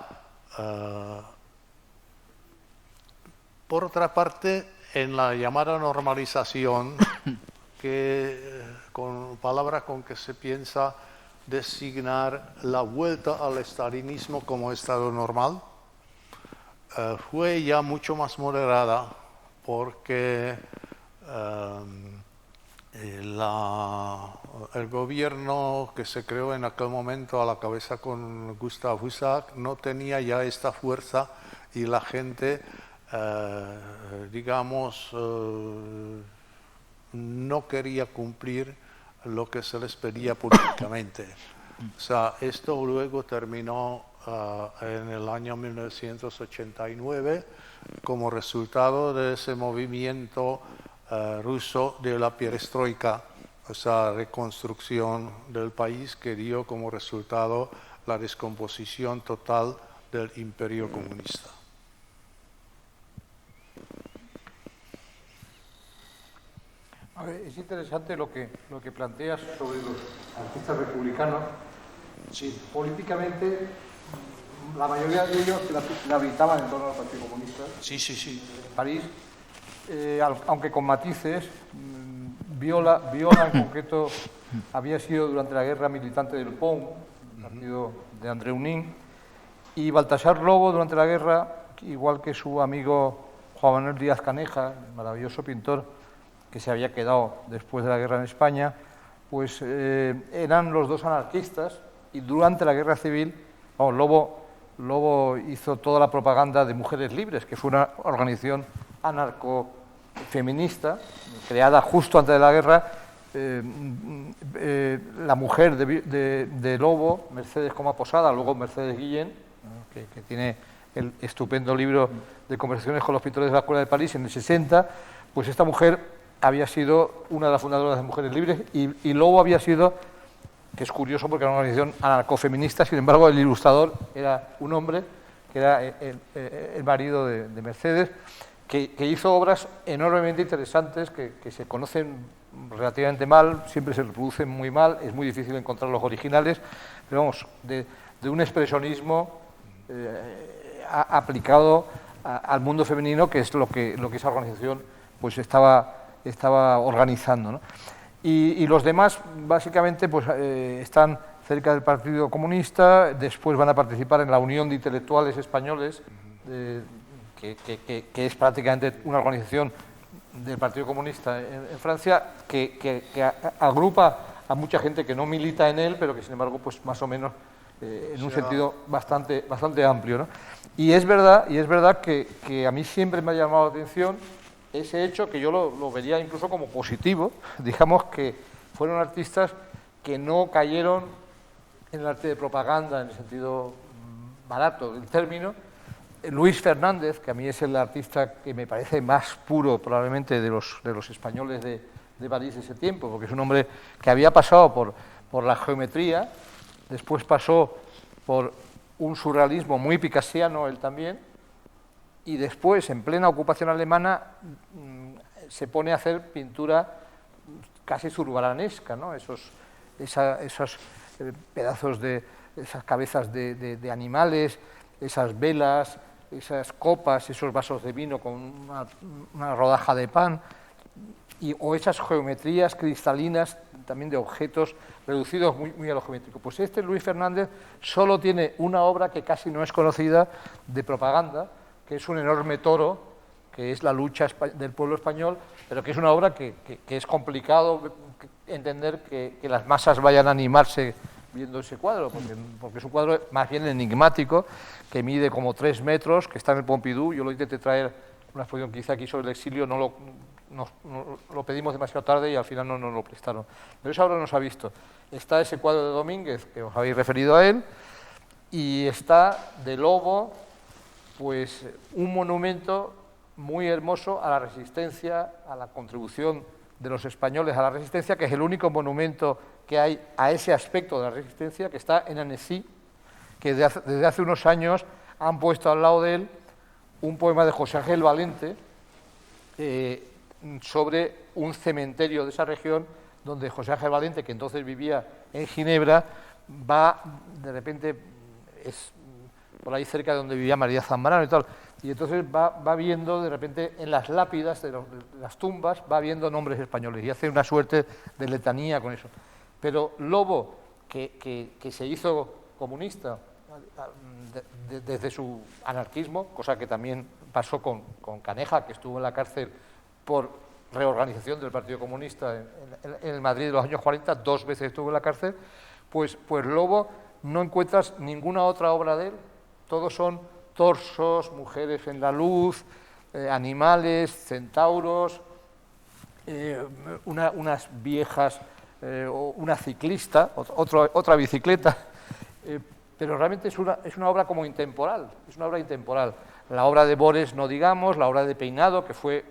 por otra parte, en la llamada normalización, palabra con que se piensa designar la vuelta al estalinismo como estado normal, fue ya mucho más moderada, porque el gobierno que se creó en aquel momento a la cabeza con Gustav Husak no tenía ya esta fuerza y la gente, digamos, no quería cumplir lo que se les pedía políticamente. O sea, esto luego terminó en el año 1989 como resultado de ese movimiento ruso de la perestroika, o sea, reconstrucción del país que dio como resultado la descomposición total del imperio comunista. A ver, es interesante lo que planteas sobre los artistas republicanos. Sí, políticamente, la mayoría de ellos gravitaban en torno al Partido Comunista. Sí, sí, sí. París, aunque con matices, Viola en concreto había sido durante la guerra militante del POUM, el partido de Andreu Nin, y Baltasar Lobo durante la guerra, igual que su amigo Juan Manuel Díaz Caneja, el maravilloso pintor que se había quedado después de la guerra en España, pues eran los dos anarquistas, y durante la guerra civil, Lobo hizo toda la propaganda de Mujeres Libres, que fue una organización anarcofeminista creada justo antes de la guerra. La mujer de Lobo, Mercedes Coma Posada, luego Mercedes Guillén, que tiene el estupendo libro de conversaciones con los pintores de la Escuela de París en el 60, pues esta mujer había sido una de las fundadoras de Mujeres Libres y Lobo había sido, que es curioso porque era una organización anarcofeminista, sin embargo el ilustrador era un hombre, que era el marido de Mercedes, que hizo obras enormemente interesantes que se conocen relativamente mal, siempre se reproducen muy mal, es muy difícil encontrar los originales, pero vamos, de un expresionismo aplicado al mundo femenino, que es lo que esa organización pues estaba organizando, ¿no? Y los demás, básicamente, pues están cerca del Partido Comunista, después van a participar en la Unión de Intelectuales Españoles, que es prácticamente una organización del Partido Comunista en Francia, que agrupa a mucha gente que no milita en él, pero que, sin embargo, pues más o menos en un sentido bastante amplio, ¿no? Y es verdad que a mí siempre me ha llamado la atención ese hecho, que yo lo vería incluso como positivo, digamos que fueron artistas que no cayeron en el arte de propaganda en el sentido barato del término. Luis Fernández, que a mí es el artista que me parece más puro probablemente de los españoles de París de ese tiempo, porque es un hombre que había pasado por la geometría, después pasó por un surrealismo muy picassiano él también, y después, en plena ocupación alemana, se pone a hacer pintura casi zurbaраnesca, ¿no? Esos pedazos esas cabezas de animales, esas velas, esas copas, esos vasos de vino con una rodaja de pan, o esas geometrías cristalinas también de objetos reducidos muy a lo geométrico. Pues Luis Fernández solo tiene una obra que casi no es conocida de propaganda, que es un enorme toro, que es la lucha del pueblo español, pero que es una obra que es complicado entender que las masas vayan a animarse viendo ese cuadro, porque es un cuadro más bien enigmático, que mide como 3 metros, que está en el Pompidou. Yo lo intenté traer, una exposición que hice aquí sobre el exilio, no lo pedimos demasiado tarde y al final no nos lo prestaron. Pero esa obra no se ha visto. Está ese cuadro de Domínguez, que os habéis referido a él, y está de Lobo, pues un monumento muy hermoso a la resistencia, a la contribución de los españoles a la resistencia, que es el único monumento que hay a ese aspecto de la resistencia, que está en Annecy, que desde hace unos años han puesto al lado de él un poema de José Ángel Valente sobre un cementerio de esa región, donde José Ángel Valente, que entonces vivía en Ginebra, va, de repente, es por ahí cerca de donde vivía María Zambrano y tal, y entonces va viendo, de repente, en las lápidas de las tumbas, va viendo nombres españoles, y hace una suerte de letanía con eso. Pero Lobo, que se hizo comunista desde su anarquismo, cosa que también pasó con Caneja, que estuvo en la cárcel por reorganización del Partido Comunista en el Madrid de los años 40, 2 veces estuvo en la cárcel, pues Lobo no encuentras ninguna otra obra de él, todos son torsos, mujeres en la luz, animales, centauros, unas viejas, una ciclista, otra bicicleta, pero realmente es una obra como intemporal, es una obra intemporal. La obra de Bores, no digamos, la obra de Peinado, que fue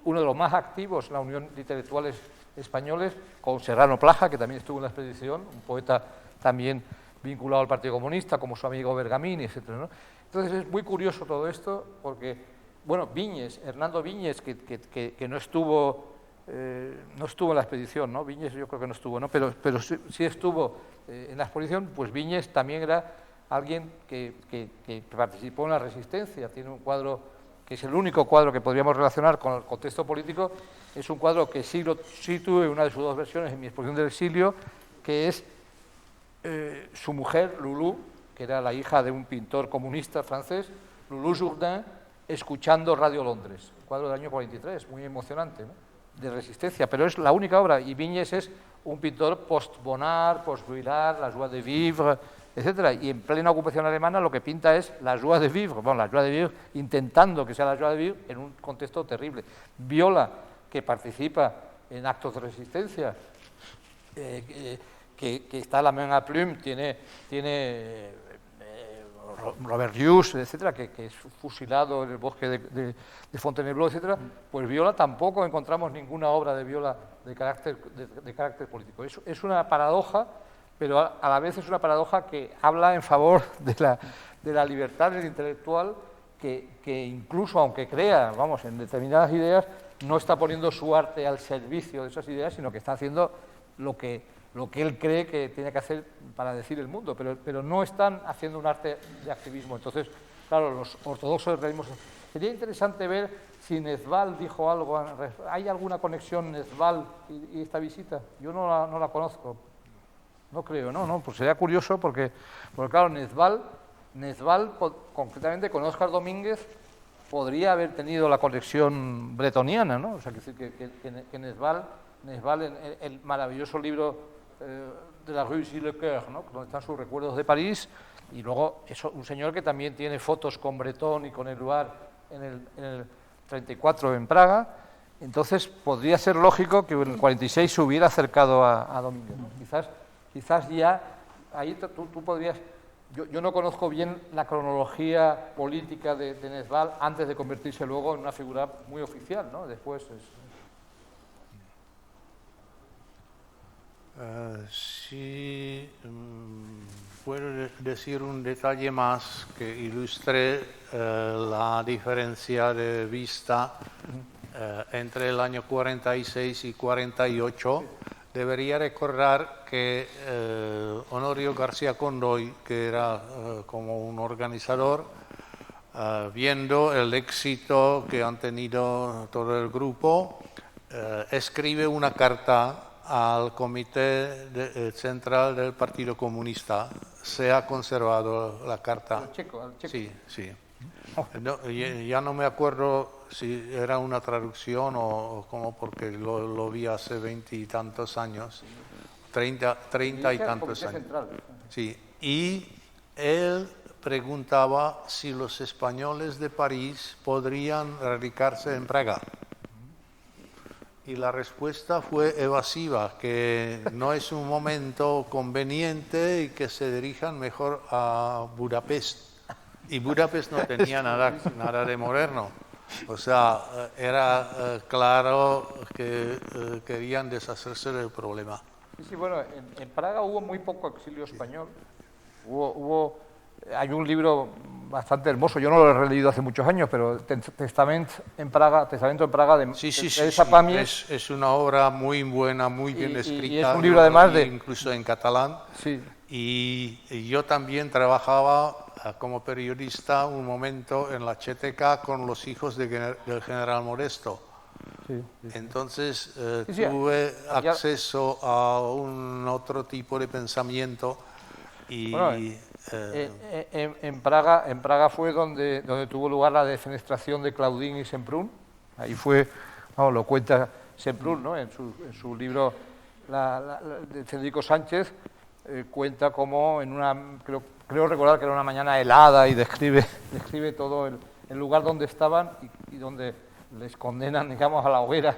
uno de los más activos en la Unión de Intelectuales Españoles, con Serrano Plaja, que también estuvo en la expedición, un poeta también vinculado al Partido Comunista, como su amigo Bergamín, etc., ¿no? Entonces es muy curioso todo esto, porque, bueno, Viñes, Hernando Viñes, que no estuvo en la expedición, ¿no? Viñes yo creo que no estuvo, ¿no? Pero sí estuvo en la exposición, pues Viñes también era alguien que participó en la resistencia, tiene un cuadro que es el único cuadro que podríamos relacionar con el contexto político, es un cuadro que sí tuve una de sus 2 versiones en mi exposición del exilio, que es su mujer, Loulou, que era la hija de un pintor comunista francés, Loulou Jourdain, escuchando Radio Londres, un cuadro del año 43, muy emocionante, ¿no?, de resistencia, pero es la única obra, y Viñes es un pintor post-Bonnard, post-Vuillard, la joie de vivre, etcétera, y en plena ocupación alemana lo que pinta es la joie de vivre, bueno, la joie de vivre intentando que sea la joie de vivre en un contexto terrible. Viola, que participa en actos de resistencia, que está a la main à plume, tiene Robert Hughes, etcétera, que es fusilado en el bosque de Fontainebleau, etcétera, pues Viola tampoco encontramos ninguna obra de Viola de carácter político. Es una paradoja, pero a la vez es una paradoja que habla en favor de la libertad del intelectual, que incluso aunque crea, vamos, en determinadas ideas, no está poniendo su arte al servicio de esas ideas, sino que está haciendo lo que él cree que tiene que hacer para decir el mundo, pero no están haciendo un arte de activismo. Entonces, claro, los ortodoxos realismos. Sería interesante ver si Nezval dijo algo. ¿Hay alguna conexión Nezval y esta visita? Yo no la conozco. No creo, ¿no? Pues sería curioso porque claro, Nezval, concretamente con Óscar Domínguez, podría haber tenido la conexión bretoniana, ¿no? O sea, que Nezval en el maravilloso libro de la Rue Gilles-le-Coeur, ¿no?, donde están sus recuerdos de París, y luego un señor que también tiene fotos con Breton y con Éluard en el 34 en Praga. Entonces podría ser lógico que en el 46 se hubiera acercado a Domínguez, ¿no? Quizás ya ahí tú podrías. Yo no conozco bien la cronología política de Nezval antes de convertirse luego en una figura muy oficial, ¿no? Después Si puedo decir un detalle más que ilustre la diferencia de vista entre el año 46 y 48, debería recordar que Honorio García Condoy, que era como un organizador, viendo el éxito que han tenido todo el grupo, escribe una carta al Comité Central del Partido Comunista. Se ha conservado la carta. Al checo. Sí. No, ya no me acuerdo si era una traducción o cómo, porque lo vi hace 20 y tantos años, 30 y tantos años. Central. Sí, y él preguntaba si los españoles de París podrían radicarse en Praga. Y la respuesta fue evasiva, que no es un momento conveniente y que se dirijan mejor a Budapest. Y Budapest no tenía nada de moderno. O sea, era claro que querían deshacerse del problema. Sí, bueno, en Praga hubo muy poco exilio español. Hay un libro bastante hermoso, yo no lo he releído hace muchos años, pero Testamento en Praga de Teresa Pàmies. Es una obra muy buena, muy bien escrita. Y es un libro además incluso en catalán. Sí. Y yo también trabajaba como periodista un momento en la CTK con los hijos del general Modesto. Sí. Entonces tuve acceso a un otro tipo de pensamiento y... Bueno, en Praga fue donde tuvo lugar la defenestración de Claudín y Semprún. Ahí fue, lo cuenta Semprún, ¿no? En su libro de Federico Sánchez, cuenta cómo en una, creo recordar que era una mañana helada, y describe todo el lugar donde estaban y donde les condenan, digamos, a la hoguera,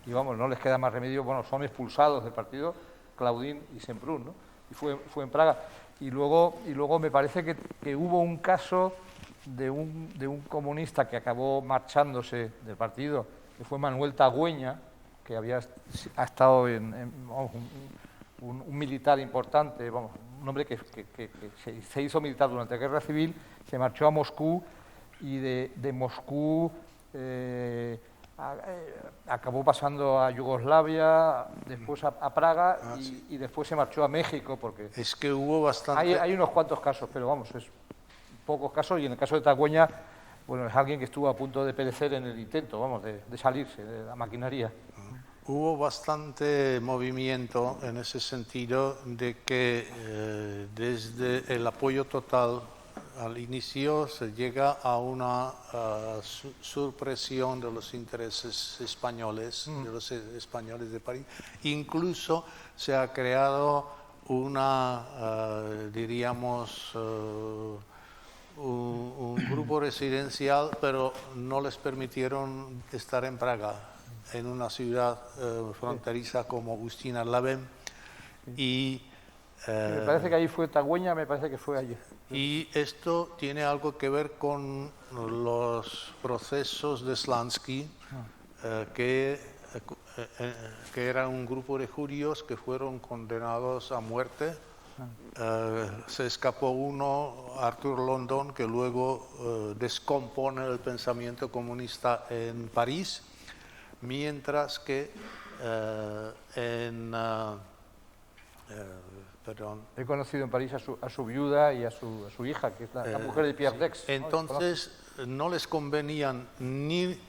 y vamos, no les queda más remedio, bueno, son expulsados del partido Claudín y Semprún, ¿no? Y fue en Praga. Y luego me parece que hubo un caso de un comunista que acabó marchándose del partido, que fue Manuel Tagüeña, que ha estado vamos, un militar importante, vamos, un hombre que se hizo militar durante la Guerra Civil, se marchó a Moscú y de Moscú acabó pasando a Yugoslavia, después a Praga y después se marchó a México, porque es que hubo bastante... Hay unos cuantos casos, pero vamos, es pocos casos, y en el caso de Tagüeña, bueno, es alguien que estuvo a punto de perecer en el intento, vamos, de salirse de la maquinaria. Hubo bastante movimiento en ese sentido de que desde el apoyo total al inicio se llega a una supresión de los intereses españoles, de los españoles de París. Incluso se ha creado una, diríamos, un grupo residencial, pero no les permitieron estar en Praga, en una ciudad fronteriza como Ústí nad Labem. Y me parece que ahí fue Tagüeña, me parece que fue allí. Y esto tiene algo que ver con los procesos de Slansky, que era un grupo de judíos que fueron condenados a muerte. Se escapó uno, Arthur London, que luego descompone el pensamiento comunista en París, mientras que he conocido en París a su viuda y a su hija, que es la mujer de Pierre Dex. Entonces no les convenían ni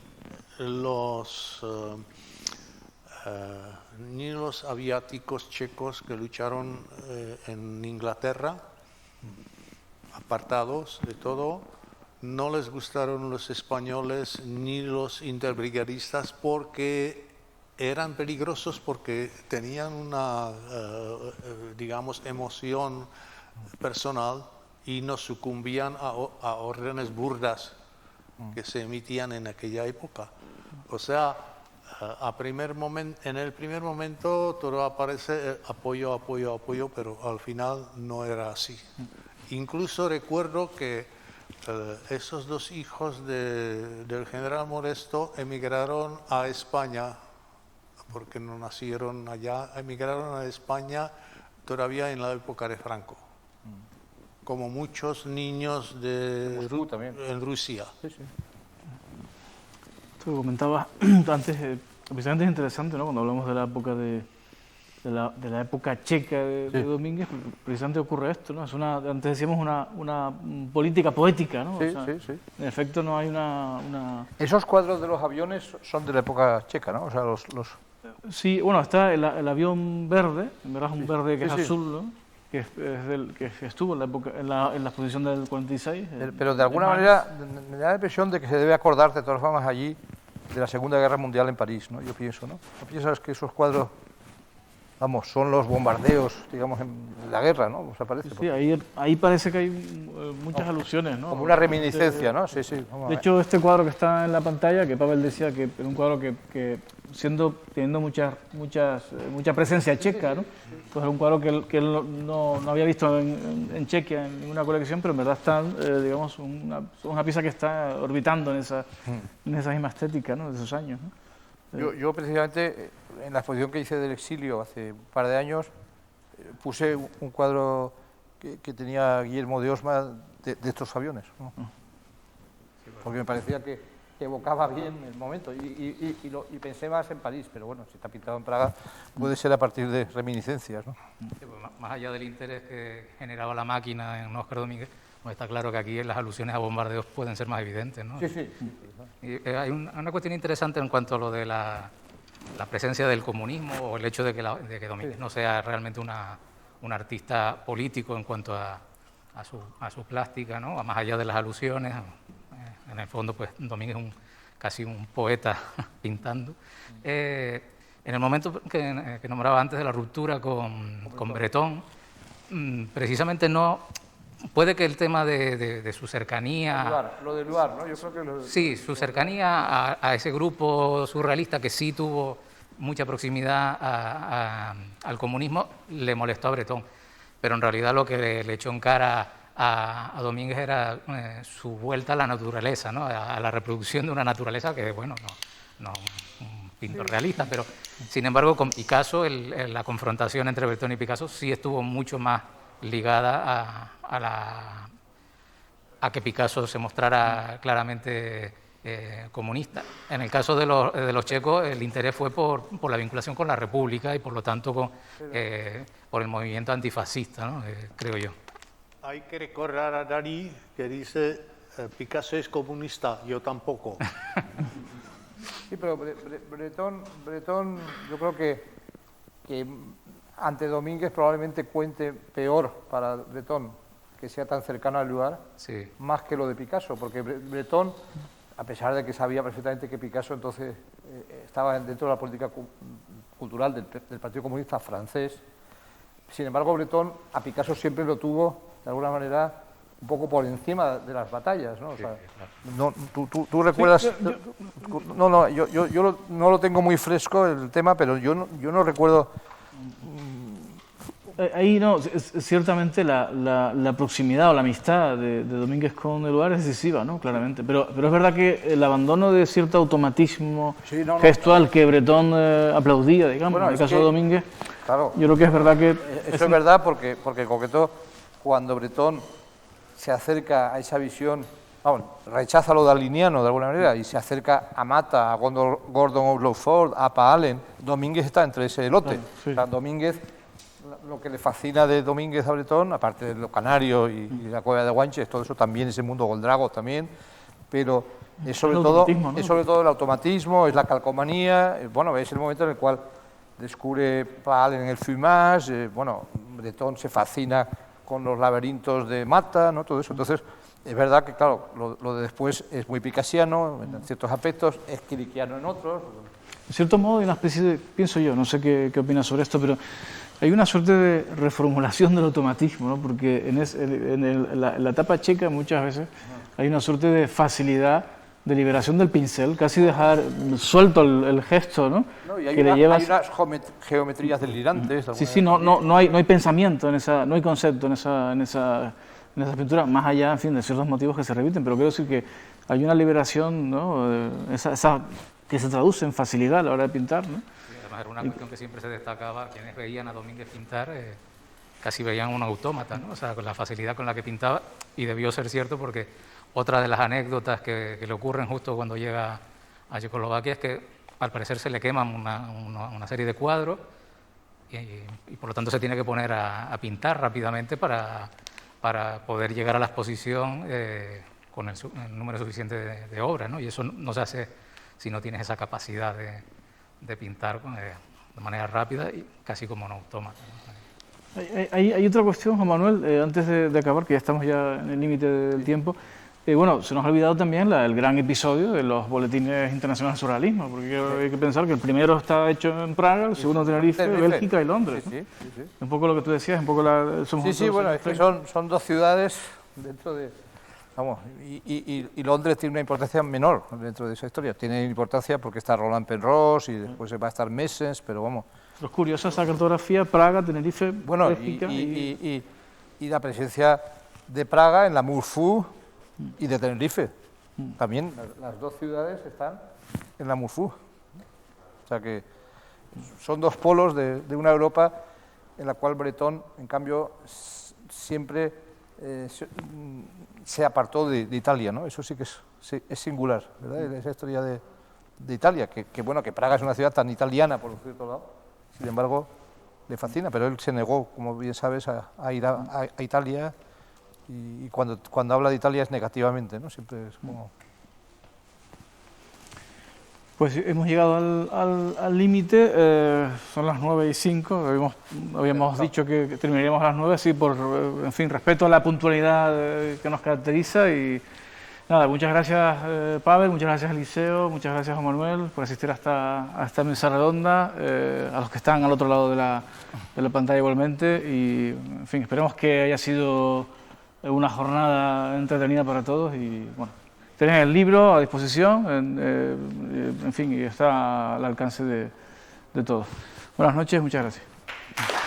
los aviáticos checos que lucharon en Inglaterra, apartados de todo. No les gustaron los españoles ni los interbrigadistas, porque eran peligrosos, porque tenían una, digamos, emoción personal y no sucumbían a órdenes burdas que se emitían en aquella época. O sea, en el primer momento todo aparece apoyo, pero al final no era así. Incluso recuerdo que esos dos hijos del general Modesto emigraron a España, porque no nacieron allá, emigraron a España todavía en la época de Franco, como muchos niños en Rusia. Sí, sí. Esto que comentabas antes, precisamente es interesante, ¿no? Cuando hablamos de la época de la época checa de Domínguez, precisamente ocurre esto, ¿no? Es antes decíamos una política poética, ¿no? Sí, o sea, sí. En efecto no hay una... Esos cuadros de los aviones son de la época checa, ¿no? O sea, los... Sí, bueno, está el avión verde, en verdad es un verde que es sí. azul, ¿no? Que estuvo en la época, en la exposición del 46. Pero de alguna manera me da la impresión de que se debe acordar de todas formas allí de la Segunda Guerra Mundial en París, ¿no? Yo pienso, ¿no? ¿No piensas que esos cuadros, vamos, son los bombardeos, digamos, en la guerra, ¿no? O sea, parece, sí, ahí parece que hay muchas alusiones, ¿no? Como una reminiscencia, ¿no? Sí, sí. De hecho, este cuadro que está en la pantalla, que Pavel decía que era un cuadro que teniendo mucha presencia checa, ¿no? Pues era un cuadro que él no había visto en Chequia en ninguna colección, pero en verdad está, digamos, una pieza que está orbitando en esa misma estética, ¿no? De esos años, ¿no? Yo precisamente, en la exposición que hice del exilio hace un par de años, puse un cuadro que tenía Guillermo de Osma de estos aviones, ¿no? Porque me parecía que evocaba bien el momento y pensé más en París, pero bueno, si está pintado en Praga puede ser a partir de reminiscencias, ¿no? Sí, pues, más allá del interés que generaba la máquina en Óscar Domínguez, pues está claro que aquí las alusiones a bombardeos pueden ser más evidentes, ¿no? Sí. Y hay una cuestión interesante en cuanto a lo de la presencia del comunismo o el hecho de que Domínguez no sea realmente un artista político en cuanto a su plástica, ¿no? Más allá de las alusiones. En el fondo, pues Domínguez casi un poeta pintando. En el momento que nombraba antes de la ruptura con Breton, precisamente no... Puede que el tema de su cercanía... Lo de Luar, ¿no? Yo creo que sí, su cercanía a ese grupo surrealista que sí tuvo mucha proximidad al comunismo, le molestó a Breton. Pero en realidad lo que le echó en cara a Domínguez era su vuelta a la naturaleza, ¿no? A la reproducción de una naturaleza que, bueno, no un pintor realista, pero sin embargo con Picasso la confrontación entre Breton y Picasso sí estuvo mucho más ligada a que Picasso se mostrara claramente comunista. En el caso de los checos, el interés fue por la vinculación con la República y por lo tanto por el movimiento antifascista, ¿no? Creo yo. Hay que recordar a Dalí que dice Picasso es comunista, yo tampoco. Sí, pero Breton yo creo que ante Domínguez probablemente cuente peor para Breton que sea tan cercano al lugar, sí, más que lo de Picasso, porque Breton, a pesar de que sabía perfectamente que Picasso entonces estaba dentro de la política cultural del Partido Comunista francés, sin embargo Breton a Picasso siempre lo tuvo, de alguna manera, un poco por encima de las batallas, ¿no? O sea, no, tú recuerdas... Sí, yo no lo tengo muy fresco el tema, pero yo no recuerdo... Ahí no, ciertamente la proximidad o la amistad de Domínguez con el lugar es decisiva, ¿no? Claramente. Pero es verdad que el abandono de cierto automatismo gestual que Breton aplaudía, digamos, Bueno, en el caso de Domínguez, claro, yo creo que es verdad que... Eso es verdad porque en concreto, cuando Breton se acerca a esa visión, vamos, rechaza lo daliniano de alguna manera y se acerca a Mata, a Gordon Ogloford, a Pa Allen, Domínguez está entre ese lote. Claro, sí. O sea, Domínguez, lo que le fascina de Domínguez a Breton, aparte de los canarios y la cueva de Guanches, todo eso también, ese mundo Goldrago también, pero es sobre todo el automatismo, es la calcomanía, bueno, es el momento en el cual descubre Pa Allen en el Fumage, bueno, Breton se fascina con los laberintos de Mata, ¿no? Todo eso. Entonces, es verdad que, claro, lo de después es muy picasiano en ciertos aspectos, es quiriquiano en otros. En cierto modo hay una especie de, pienso yo, no sé qué opinas sobre esto, pero hay una suerte de reformulación del automatismo, ¿no? Porque en la etapa checa muchas veces hay una suerte de facilidad de liberación del pincel, casi dejar suelto el gesto, ¿no? Y hay, que hay llevas... unas geometrías delirantes. Sí, no hay pensamiento no hay concepto en esa pintura, más allá, en fin, de ciertos motivos que se repiten, pero quiero decir que hay una liberación, ¿no? Que se traduce en facilidad a la hora de pintar, ¿no? Sí, además era una cuestión que siempre se destacaba, quienes veían a Domínguez pintar, casi veían un autómata, ¿no? O sea, con la facilidad con la que pintaba, y debió ser cierto porque otra de las anécdotas que le ocurren justo cuando llega a Checoslovaquia es que al parecer se le queman una serie de cuadros y por lo tanto se tiene que poner a pintar rápidamente para poder llegar a la exposición con el número suficiente de obras, ¿no? Y eso no se hace si no tienes esa capacidad de pintar de manera rápida y casi como un autómata, ¿no? Hay otra cuestión, Juan Manuel, antes de acabar, que ya estamos ya en el límite del tiempo. Bueno, se nos ha olvidado también el gran episodio de los boletines internacionales de surrealismo, porque hay que pensar que el primero está hecho en Praga, el segundo en Tenerife, Bélgica y Londres. Sí, sí, sí. Un poco lo que tú decías, un poco Sí, bueno, es que son dos ciudades dentro de... Vamos, y Londres tiene una importancia menor dentro de esa historia. Tiene importancia porque está Roland Penrose y después va a estar Messens, pero vamos... Lo curioso esa cartografía, Praga, Tenerife, bueno, Bélgica y la presencia de Praga en la Murfu y de Tenerife. También las dos ciudades están en la Murfu. O sea que son dos polos de una Europa en la cual Breton, en cambio, siempre se apartó de Italia, ¿no? Eso sí que es singular, ¿verdad? Esa historia de Italia, que bueno, que Praga es una ciudad tan italiana, por cierto lado, sin embargo, le fascina, pero él se negó, como bien sabes, a ir a Italia, y cuando habla de Italia es negativamente, ¿no? Siempre es como... Pues hemos llegado al límite, son las 9:05, habíamos dicho que terminaríamos a las 9, sí, por, en fin, respeto a la puntualidad que nos caracteriza y Nada, muchas gracias Pavel, muchas gracias Eliseo, muchas gracias Juan Manuel por asistir a esta mesa redonda, a los que están al otro lado de la pantalla igualmente y, en fin, esperemos que haya sido una jornada entretenida para todos y, bueno, tenéis el libro a disposición, en fin, y está al alcance de todos. Buenas noches, muchas gracias.